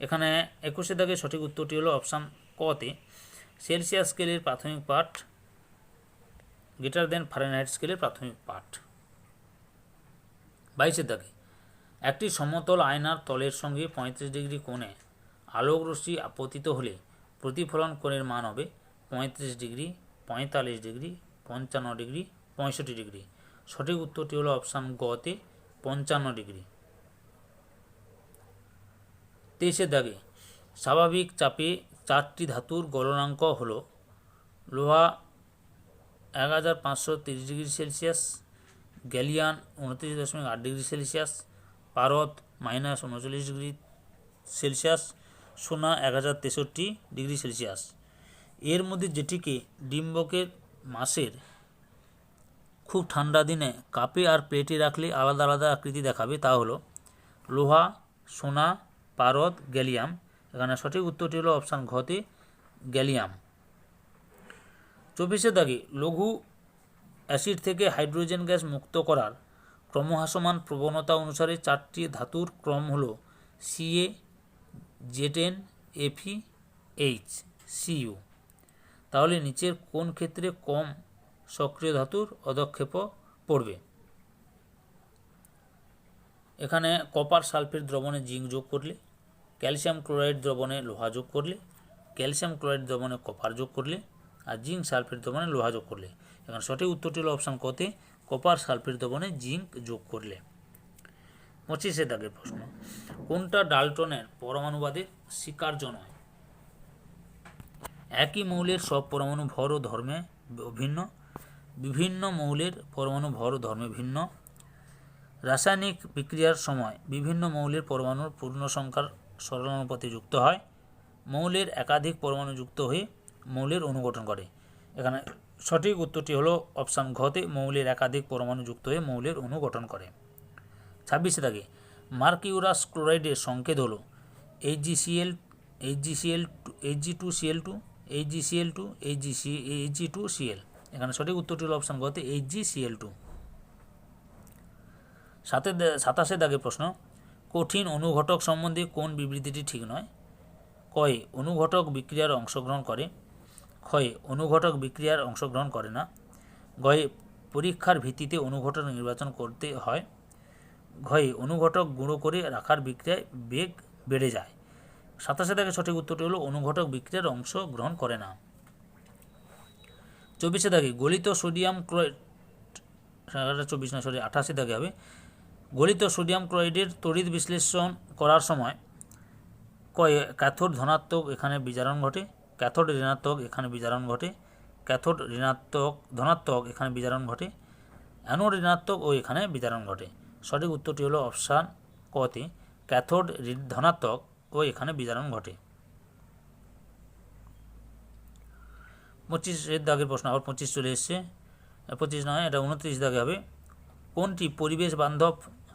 এখানে 21 দাগের সঠিক উত্তরটি হলো অপশান কতে, সেলসিয়াস স্কেলের প্রাথমিক পাঠ গ্রেটার দেন ফারেনহাইট স্কেলের প্রাথমিক পাঠ। 22 দাগে একটি সমতল আয়নার তলের সঙ্গে 35 ডিগ্রি কোণে আলোক রশ্মি আপতিত হলে প্রতিফলন কোণের মান হবে 35 ডিগ্রি, 45 ডিগ্রি, 55 ডিগ্রি, 65 ডিগ্রি। সঠিক উত্তরটি হলো অপশান গতে 55 ডিগ্রি। 23 দাগে স্বাভাবিক চাপে 4টি ধাতুর গলনাঙ্ক হল লোহা 1530 ডিগ্রি সেলসিয়াস, গ্যালিয়ান 29.8 ডিগ্রি সেলসিয়াস, পারদ -39 ডিগ্রি সেলসিয়াস, সোনা 1063 ডিগ্রি সেলসিয়াস। এর মধ্যে যেটিকে ডিম্বকের মাসের খুব ঠান্ডা দিনে কাপে আর প্লেটে রাখলে আলাদা আলাদা আকৃতি দেখাবে তা হলো লোহা, সোনা, পারদ, গ্যালিয়াম। এখানে সঠিক উত্তরটি হলো অপশান ঘতে গ্যালিয়াম। 24 দাগে লঘু অ্যাসিড থেকে হাইড্রোজেন গ্যাস মুক্ত করার ক্রমহ্রাসমান প্রবণতা অনুসারে 4টি ধাতুর ক্রম হল Ca, Zn, Fe, H, Cu। তাহলে নিচের কোন ক্ষেত্রে কম সক্রিয় ধাতুর অধক্ষেপ পড়বে? এখানে কপার সালফেট দ্রবণে জিঙ্ক যোগ করলে, ক্যালসিয়াম ক্লোরাইড দ্রবণে লোহা যোগ করলে, ক্যালসিয়াম ক্লোরাইড দ্রবণে কপার যোগ করলে, আর জিঙ্ক সালফেট দ্রবণে লোহা যোগ করলে। এখানে সঠিক উত্তরটি হলো অপশান কতে কপার সালফেট দ্রবণে জিঙ্ক যোগ করলে। 25 দাগের প্রশ্ন, কোনটা ডাল্টনের পরমাণুবাদের স্বীকার্য নয়? একই মৌলের সব পরমাণু ভর ও ধর্মে ভিন্ন, বিভিন্ন মৌলের পরমাণু ভর ও ধর্মে ভিন্ন, রাসায়নিক বিক্রিয়ার সময় বিভিন্ন মৌলের পরমাণুর পূর্ণ সংখ্যার সরলানুপাতে যুক্ত হয়, মৌলের একাধিক পরমাণু যুক্ত হয়ে মৌলের অণু গঠন করে। এখানে সঠিক উত্তরটি হলো অপশান ঘতে মৌলের একাধিক পরমাণু যুক্ত হয়ে মৌলের অণু গঠন করে। 26 দাগে মার্কিউরাস ক্লোরাইডের সংকেত হলো HgCl, Hg2Cl2, HgCl2, Hg2Cl। এখানে সঠিক উত্তরটি হলো অপশান ঘতে HgCl2। 27 দাগে প্রশ্ন, কঠিন অনুঘটক সম্বন্ধে কোন বিবৃতিটি ঠিক নয়? কয়ে অনুঘটক বিক্রিয়ার অংশগ্রহণ করে, ক্ষয়ে অনুঘটক বিক্রিয়ার অংশগ্রহণ করে না, গয়ে পরীক্ষার ভিত্তিতে অনুঘটক নির্বাচন করতে হয়, ঘয়ে অনুঘটক গুঁড়ো করে রাখার বিক্রিয়ায় বেগ বেড়ে যায়। 27 দাগে সঠিক উত্তরটি হলো অনুঘটক বিক্রিয়ার অংশগ্রহণ করে না। 24 দাগে গলিত সোডিয়াম ক্লোরাইড, 28 দাগে হবে, গলিত সোডিয়াম ক্লোরাইডের তড়িৎ বিশ্লেষণ করার সময় কয়ে ক্যাথোড ধনাত্মক এখানে বিজারণ ঘটে, ক্যাথোড ঋণাত্মক এখানে বিজারণ ঘটে, ক্যাথোড ধনাত্মক এখানে বিজারণ ঘটে, অ্যানোড ঋণাত্মক ও এখানে বিজারণ ঘটে। সঠিক উত্তরটি হলো অপশান কতে ক্যাথোড ধনাত্মক ও এখানে বিজারণ ঘটে। 25 দাগের প্রশ্ন, আবার 25 চলে এসছে, 25 নয়, এটা 29 দাগে হবে। কোনটি পরিবেশ বান্ধব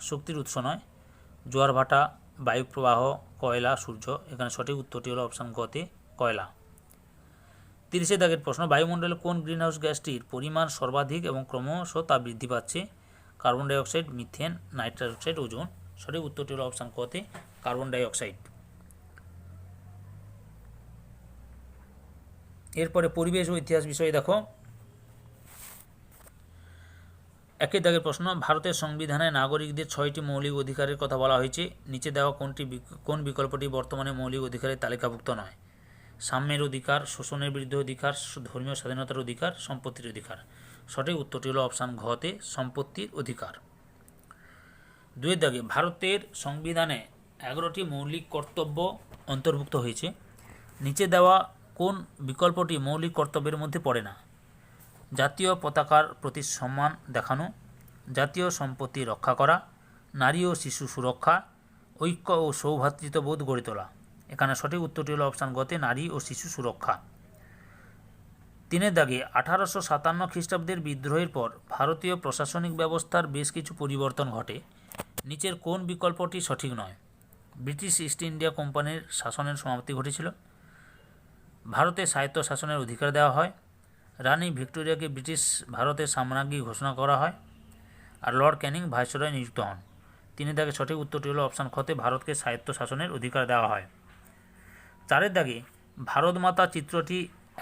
শক্তির উৎস নয়? জোয়ার ভাটা, বায়ু প্রবাহ, কয়লা, সূর্য। এখানে সঠিক উত্তরটি হলো অপশান কতে কয়লা। 30 দাগের প্রশ্ন, বায়ুমণ্ডলে কোন গ্রিনহাউস গ্যাসটির পরিমাণ সর্বাধিক এবং ক্রমশ তা বৃদ্ধি পাচ্ছে? Carbon dioxide, methane, nitrous oxide, ozone. সঠিক উত্তরটি হলো অপশান কতে কার্বন ডাইঅক্সাইড। এরপরে পরিবেশ ও ইতিহাস বিষয়ে দেখো। 1 দাগের প্রশ্ন, ভারতের সংবিধানে নাগরিকদের 6টি মৌলিক অধিকারের কথা বলা হয়েছে, নিচে দেওয়া কোন বিকল্পটি বর্তমানে মৌলিক অধিকারের তালিকাভুক্ত নয়? সাম্যের অধিকার, শোষণের বিরুদ্ধে অধিকার, ধর্মীয় স্বাধীনতার অধিকার, সম্পত্তির অধিকার। সঠিক উত্তরটি হলো অপশান ঘতে সম্পত্তির অধিকার। 2 দাগে ভারতের সংবিধানে 11টি মৌলিক কর্তব্য অন্তর্ভুক্ত হয়েছে, নিচে দেওয়া কোন বিকল্পটি মৌলিক কর্তব্যের মধ্যে পড়ে না? জাতীয় পতাকার প্রতি সম্মান দেখানো, জাতীয় সম্পত্তি রক্ষা করা, নারী ও শিশু সুরক্ষা, ঐক্য ও সৌভ্রাতৃত্ববোধ গড়ে তোলা। এখানে সঠিক উত্তরটি হলো অপশান গতে নারী ও শিশু সুরক্ষা। 3 দাগে 1857 খ্রিস্টাব্দের বিদ্রোহের পর ভারতীয় প্রশাসনিক ব্যবস্থার বেশ কিছু পরিবর্তন ঘটে, নিচের কোন বিকল্পটি সঠিক নয়? ব্রিটিশ ইস্ট ইন্ডিয়া কোম্পানির শাসনের সমাপ্তি ঘটেছিল, ভারতে স্বায়ত্ত শাসনের অধিকার দেওয়া হয়, রানী ভিক্টোরিয়াকে ব্রিটিশ ভারতের সাম্রাজ্ঞী ঘোষণা করা হয়, আর লর্ড ক্যানিং ভাইসরয় নিযুক্ত হন। 3 দাগে সঠিক উত্তরটি হলো অপশান খতে ভারতকে স্বায়ত্ত শাসনের অধিকার দেওয়া হয়। 4 দাগে ভারত মাতা চিত্রটি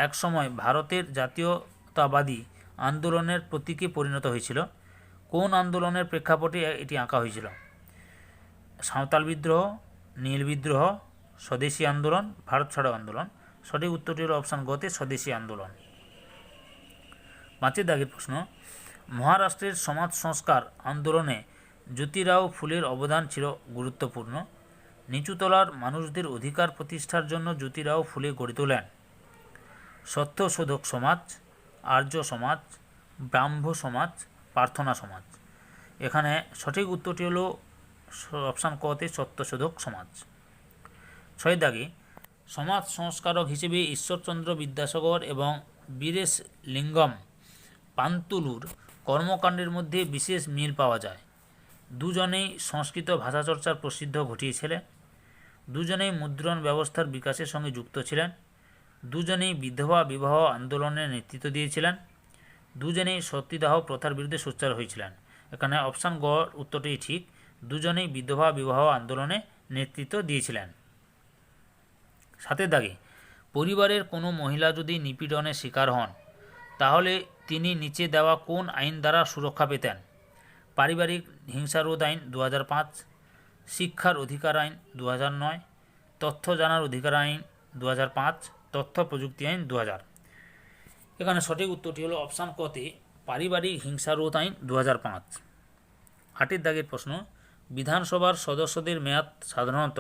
একসময় ভারতের জাতীয়তাবাদী আন্দোলনের প্রতীকে পরিণত হয়েছিল, কোন আন্দোলনের প্রেক্ষাপটে এটি আঁকা হয়েছিল? সাঁওতাল বিদ্রোহ, নীল বিদ্রোহ, স্বদেশী আন্দোলন, ভারত ছাড়ো আন্দোলন। সঠিক উত্তরটি হলো অপশান গতে স্বদেশী আন্দোলন। 5 দাগের প্রশ্ন, মহারাষ্ট্রের সমাজ সংস্কার আন্দোলনে জ্যোতিরাও ফুলের অবদান ছিল গুরুত্বপূর্ণ, নিচুতলার মানুষদের অধিকার প্রতিষ্ঠার জন্য জ্যোতিরাও ফুলে গড়ে তোলেন সত্যশোধক সমাজ, আর্য সমাজ, ব্রাহ্ম সমাজ, প্রার্থনা সমাজ। এখানে সঠিক উত্তরটি হলো অপশান কতে সত্যশোধক সমাজ। 6 দাগে সমাজ সংস্কারক হিসেবে ঈশ্বরচন্দ্র বিদ্যাসাগর এবং বীরেশ লিঙ্গম পান্তুলুর কর্মকাণ্ডের মধ্যে বিশেষ মিল পাওয়া যায়। দুজনেই সংস্কৃত ভাষাচর্চার প্রসিদ্ধ ঘটিয়েছিলেন। দুজনেই মুদ্রণ ব্যবস্থার বিকাশের সঙ্গে যুক্ত ছিলেন। দুজনেই বিধবা বিবাহ আন্দোলনের নেতৃত্ব দিয়েছিলেন। দুজনেই সতীদাহ প্রথার বিরুদ্ধে সোচ্চার হয়েছিলেন। এখানে অপশান গ উত্তরটি ঠিক, দুজনেই বিধবা বিবাহ আন্দোলনে নেতৃত্ব দিয়েছিলেন। 7 দাগে পরিবারের কোনো মহিলা যদি নিপীড়নের শিকার হন তাহলে তিনি নিচে দেওয়া কোন আইন দ্বারা সুরক্ষা পেতেন? পারিবারিক হিংসা রোধ আইন 2005, শিক্ষার অধিকার আইন 2009, তথ্য জানার অধিকার আইন 2005, তথ্য প্রযুক্তি আইন 2000। এখানে সঠিক উত্তরটি হলো অপশান কতে পারিবারিক হিংসা রোধ আইন 2005। 8 দাগের প্রশ্ন, বিধানসভার সদস্যদের মেয়াদ সাধারণত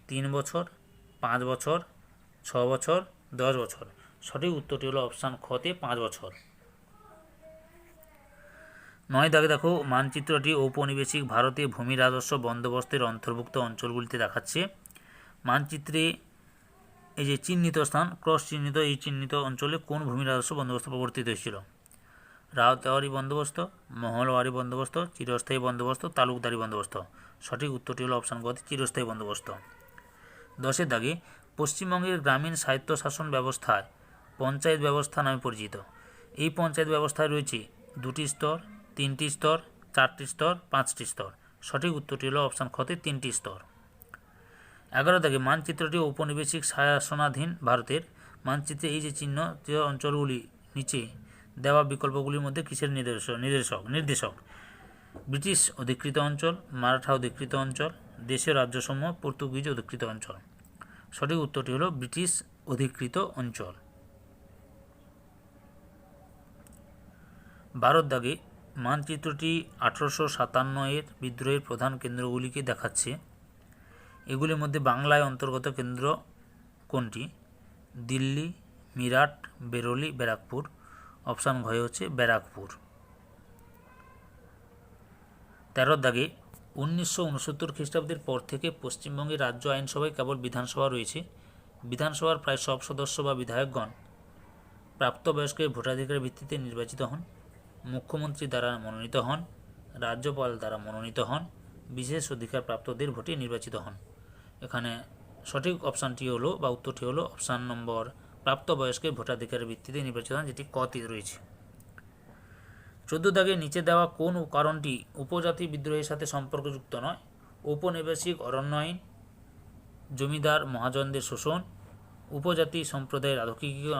3 বছর, 5 বছর, 6 বছর, 10 বছর। সঠিক উত্তরটি হলো অপশান খতে 5 বছর। 9 দাগে দেখো, মানচিত্রটি ঔপনিবেশিক ভারতে ভূমি রাজস্ব বন্দোবস্তের অন্তর্ভুক্ত অঞ্চলগুলিতে দেখাচ্ছে। মানচিত্রে এই যে চিহ্নিত স্থান ক্রস চিহ্নিত, এই চিহ্নিত অঞ্চলে কোন ভূমি রাজস্ব বন্দোবস্ত প্রবর্তিত হয়েছিল? রাওতাওয়ারি বন্দোবস্ত, মহলওয়ারি বন্দোবস্ত, চিরস্থায়ী বন্দোবস্ত, তালুকদারি বন্দোবস্ত। সঠিক উত্তরটি হলো অপশান গতে চিরস্থায়ী বন্দোবস্ত। 10 দাগে, পশ্চিমবঙ্গের গ্রামীণ স্বায়ত্তশাসন ব্যবস্থায় পঞ্চায়েত ব্যবস্থা নামে পরিচিত। এই পঞ্চায়েত ব্যবস্থায় রয়েছে 2টি স্তর, 3টি স্তর, 4টি স্তর, 5টি স্তর। সঠিক উত্তরটি হলো অপশান খতে 3টি স্তর। 11 দাগে, মানচিত্রটি ঔপনিবেশিক শাসনাধীন ভারতের। মানচিত্রে এই যে চিহ্ন যে অঞ্চলগুলি নিচে দেওয়া বিকল্পগুলির মধ্যে কিসের নির্দেশক? ব্রিটিশ অধিকৃত অঞ্চল, মারাঠা অধিকৃত অঞ্চল, দেশীয় রাজ্যসমূহ, পর্তুগিজ অধিকৃত অঞ্চল। সঠিক উত্তরটি হলো ব্রিটিশ অধিকৃত অঞ্চল। 12 দাগে, মানচিত্রটি 1857 এর বিদ্রোহের প্রধান কেন্দ্রগুলিকে দেখাচ্ছে। এগুলির মধ্যে বাংলায় অন্তর্গত কেন্দ্র কোনটি? দিল্লি, মিরাট, বেরোলি, ব্যারাকপুর। অপশান ঘ হচ্ছে ব্যারাকপুর। 13 দাগে, 1969 খ্রিস্টাব্দের পর থেকে পশ্চিমবঙ্গের রাজ্য আইনসভায় কেবল বিধানসভা রয়েছে। বিধানসভার প্রায় সব সদস্য বা বিধায়কগণ প্রাপ্তবয়স্কের ভোটাধিকারের ভিত্তিতে নির্বাচিত হন, মুখ্যমন্ত্রী দ্বারা মনোনীত হন, রাজ্যপাল দ্বারা মনোনীত হন, বিশেষ অধিকার প্রাপ্তদের ভোটে নির্বাচিত হন। এখানে সঠিক অপশানটি হলো বা উত্তরটি হলো অপশান নম্বর প্রাপ্তবয়স্কের ভোটাধিকারের ভিত্তিতে নির্বাচিত হন, যেটি কতে রয়েছে। 14 দাগে, নিচে দেওয়া কোন কারণটি উপজাতি বিদ্রোহের সাথে সম্পর্কযুক্ত নয়? ঔপনিবেশিক অরণ্য আইন, জমিদার মহাজনদের শোষণ, উপজাতি সম্প্রদায়ের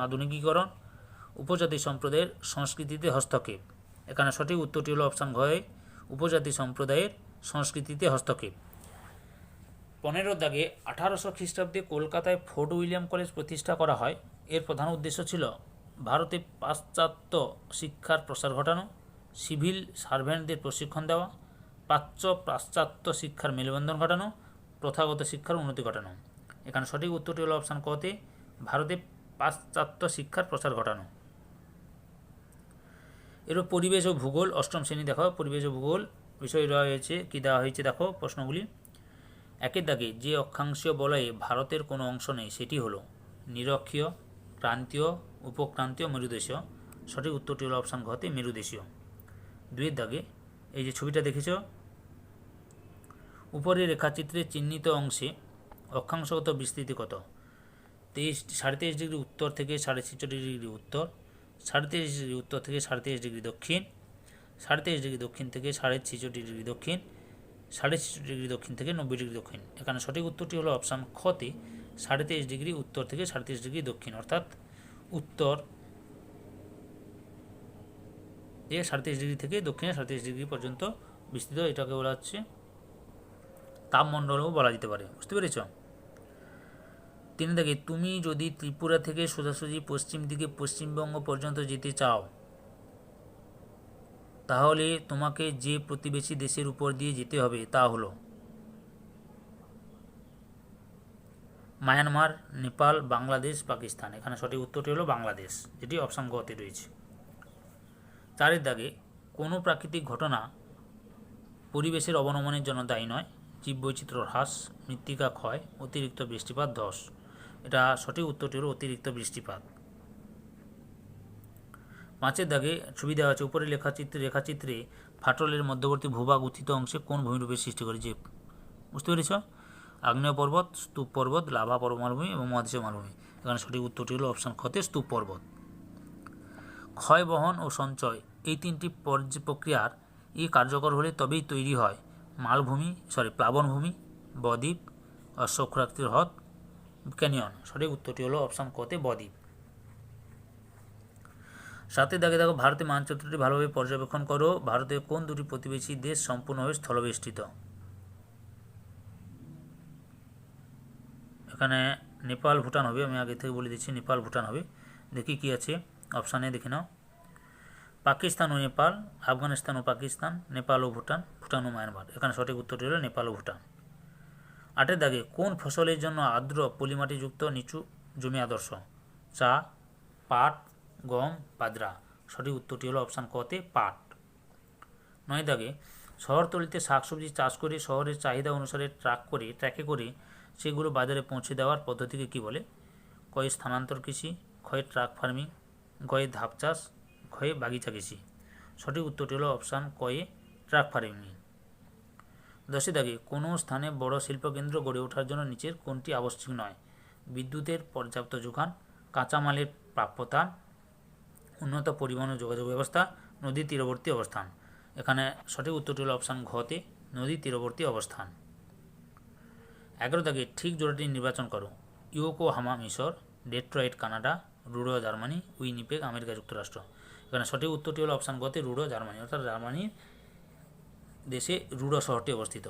আধুনিকীকরণ, উপজাতি সম্প্রদায়ের সংস্কৃতিতে হস্তক্ষেপ। এখানে সঠিক উত্তরটি হলো অপশান ঘ, উপজাতি সম্প্রদায়ের সংস্কৃতিতে হস্তক্ষেপ। 15 দাগে, 1800 খ্রিস্টাব্দে কলকাতায় ফোর্ট উইলিয়াম কলেজ প্রতিষ্ঠা করা হয়। এর প্রধান উদ্দেশ্য ছিল ভারতে পাশ্চাত্য শিক্ষার প্রসার ঘটানো, সিভিল সার্ভেন্টদের প্রশিক্ষণ দেওয়া, পাশ্চাত্য শিক্ষার মেলবন্ধন ঘটানো, প্রথাগত শিক্ষার উন্নতি ঘটানো। এখানে সঠিক উত্তরটি হলো অপশান কতে ভারতে পাশ্চাত্য শিক্ষার প্রসার ঘটানো। এরপর পরিবেশ ও ভূগোল 8ম শ্রেণী দেখো। পরিবেশ ও ভূগোল বিষয় রয়েছে কী দেওয়া হয়েছে দেখো প্রশ্নগুলি। 1 দাগে, যে অক্ষাংশীয় বলয়ে ভারতের কোনো অংশ নেই সেটি হলো নিরক্ষীয়, ক্রান্তীয়, উপক্রান্তীয়, মেরুদেশীয়। সঠিক উত্তরটি হলো অপশান ঘতে মেরুদেশীয়। 2 দাগে, এই যে ছবিটা দেখেছ, উপরের রেখাচিত্রে চিহ্নিত অংশে অক্ষাংশগত বিস্তৃতি কত? 23.5 ডিগ্রি উত্তর থেকে 46.5 ডিগ্রি উত্তর, 33.5 ডিগ্রি উত্তর থেকে 33.5 ডিগ্রি দক্ষিণ, 33.5 ডিগ্রি দক্ষিণ থেকে 66.5 ডিগ্রি দক্ষিণ, 66.5 ডিগ্রি দক্ষিণ থেকে 90 ডিগ্রি দক্ষিণ। এখানে সঠিক উত্তরটি হলো অপশান খতে 23.5 ডিগ্রি উত্তর থেকে 33 ডিগ্রি দক্ষিণ, অর্থাৎ উত্তর 37 ডিগ্রি থেকে দক্ষিণে 37 ডিগ্রি পর্যন্ত বিস্তৃত। এটাকে বলা হচ্ছে তাপমণ্ডলও বলা যেতে পারে। বুঝতে পেরেছ? 3 দাগে, তুমি যদি ত্রিপুরা থেকে সোজাসুজি পশ্চিম দিকে পশ্চিমবঙ্গ পর্যন্ত যেতে চাও তাহলে তোমাকে যে প্রতিবেশী দেশের উপর দিয়ে যেতে হবে তা হলো মায়ানমার, নেপাল, বাংলাদেশ, পাকিস্তান। এখানে সঠিক উত্তরটি হলো বাংলাদেশ, যেটি অপশান গতে রয়েছে। 4 দাগে, কোনো প্রাকৃতিক ঘটনা পরিবেশের অবনমনের জন্য দায়ী নয়। জীববৈচিত্র্য হ্রাস, মৃত্তিকা ক্ষয়, অতিরিক্ত বৃষ্টিপাত, ধস। এটা সঠিক উত্তরটি হলো অতিরিক্ত বৃষ্টিপাত। 5 দাগে, ছবি দেওয়া আছে উপরে রেখাচিত্রে ফাটলের মধ্যবর্তী ভূভাগ উত্থিত অংশে কোন ভূমিরূপের সৃষ্টি করে? যে বুঝতে পেরেছ? আগ্নেয় পর্বত, স্তূপ পর্বত, লাভা মালভূমি এবং মহাদেশীয় মালভূমি। এখানে সঠিক উত্তরটি হলো অপশান খতে স্তূপ পর্বত। ক্ষয়, বহন ও সঞ্চয় এই তিনটি প্রক্রিয়ার কার্যকর হলে তবেই তৈরি হয় প্লাবনভূমি, বদ্বীপ, অশ্বক্ষুরাকৃতির হ্রদ, ক্যানিয়ন। সঠিক উত্তরটি হলো অপশান কতে বদ্বীপ। 7 দাগে দেখো, ভারতের মানচিত্রটি ভালোভাবে পর্যবেক্ষণ করো। ভারতের কোন দুটি প্রতিবেশী দেশ সম্পূর্ণভাবে স্থলবেষ্টিত? এখানে নেপাল ভুটান হবে। আমি আগে থেকে বলে দিচ্ছি নেপাল ভুটান হবে। দেখি কি আছে অপশানে, দেখে নাও। পাকিস্তান ও নেপাল, আফগানিস্তান ও পাকিস্তান, নেপাল ও ভুটান, ভুটান ও মায়ানমার। এখানে সঠিক উত্তরটি হলো নেপাল ও ভুটান। 8 দাগে, কোন ফসলের জন্য আর্দ্র পলিমাটিযুক্ত নিচু জমি আদর্শ? চা, পাট, গম, বাজরা। সঠিক উত্তরটি হলো অপশান কতে পাট। 9 দাগে, শহরতলিতে শাকসবজি চাষ করে শহরের চাহিদা অনুসারে ট্রাকে করে সেগুলো বাজারে পৌঁছে দেওয়ার পদ্ধতিকে কী বলে? কয়ে স্থানান্তর কৃষি, ক্ষয়ে ট্রাক ফার্মিং, গয়ে ধাপ চাষ, ক্ষয়ে বাগিচা কৃষি। সঠিক উত্তরটি হলো অপশান কয়ে ট্রাক ফার্মিং। 10 দাগে, কোনো স্থানে বড় শিল্পকেন্দ্র গড়ে ওঠার জন্য নিচের কোনটি আবশ্যিক নয়? বিদ্যুতের পর্যাপ্ত যোগান, কাঁচামালের প্রাপ্যতা, উন্নত পরিবহন ও যোগাযোগ ব্যবস্থা, নদীর তীরবর্তী অবস্থান। এখানে সঠিক উত্তরটি হলো অপশান ঘতে নদীর তীরবর্তী অবস্থান। 11 দাগে, ঠিক জোড়াটি নির্বাচন করো। ইয়োকোহামা মিশর, ডেট্রয়েট কানাডা, রুডো জার্মানি, উইনিপেগ আমেরিকা যুক্তরাষ্ট্র। এখানে সঠিক উত্তরটি হলো অপশান গতে রুডো জার্মানি, অর্থাৎ জার্মানির দেশে রুডো শহরটি অবস্থিত।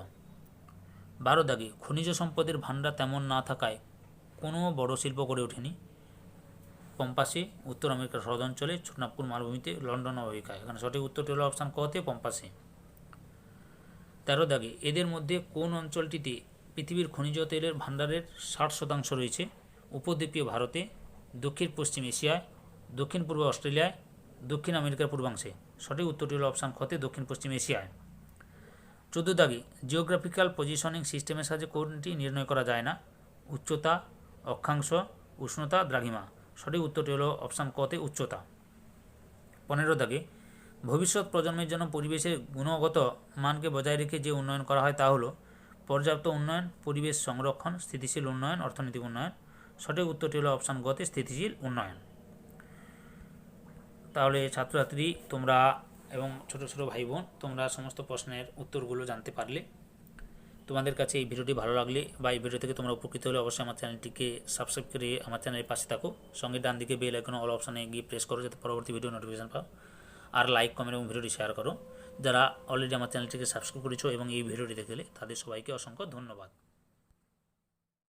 12 দাগে, খনিজ সম্পদের ভাণ্ডার তেমন না থাকায় কোনো বড় শিল্প গড়ে ওঠেনি? পম্পাসে, উত্তর আমেরিকার হ্রদ অঞ্চলে, ছোটনাগপুর মালভূমিতে, লন্ডন অববাহিকায়। এখানে সঠিক উত্তরটি হলো অপশান কতে পম্পাসে। 13 দাগে, এদের মধ্যে কোন অঞ্চলটিতে পৃথিবীর খনিজ তেলের ভাণ্ডারের 60% রয়েছে? উপদ্বীপীয় ভারতে, দক্ষিণ পশ্চিম এশিয়ায়, দক্ষিণ পূর্ব অস্ট্রেলিয়ায়, দক্ষিণ আমেরিকার পূর্বাংশে। সঠিক উত্তরটি হলো অপশান খতে দক্ষিণ পশ্চিম এশিয়ায়। 14 দাগে, জিওগ্রাফিক্যাল পজিশনিং সিস্টেমের সাহায্যে কোনটি নির্ণয় করা যায় না? উচ্চতা, অক্ষাংশ, উষ্ণতা, দ্রাঘিমা। সঠিক উত্তরটি হলো অপশান কতে উচ্চতা। 15 দাগে, ভবিষ্যৎ প্রজন্মের জন্য পরিবেশের গুণগত মানকে বজায় রেখে যে উন্নয়ন করা হয় তা হলো পর্যাপ্ত উন্নয়ন, পরিবেশ সংরক্ষণ, স্থিতিশীল উন্নয়ন, অর্থনৈতিক উন্নয়ন। সঠিক উত্তরটি হলো অপশান গতে স্থিতিশীল উন্নয়ন। তাহলে ছাত্রছাত্রী তোমরা এবং ছোট ছোট ভাই বোন তোমরা সমস্ত প্রশ্নের উত্তরগুলো জানতে পারলে। তোমাদের কাছে এই ভিডিওটি ভালো লাগলে বা এই ভিডিও থেকে তোমরা উপকৃত হলে অবশ্যই আমার চ্যানেলটিকে সাবস্ক্রাইব করে আমার চ্যানেলের পাশে থাকো। সঙ্গে ডান দিকে বেল আইকন অল অপশানে গিয়ে প্রেস করো যাতে পরবর্তী ভিডিও নোটিফিকেশন পাও। আর লাইক, কমেন্ট এবং ভিডিওটি শেয়ার করো। যারা অলরেডি আমার চ্যানেলটিকে সাবস্ক্রাইব করেছো এবং এই ভিডিওটি দেখলে তাদের সবাইকে অসংখ্য ধন্যবাদ।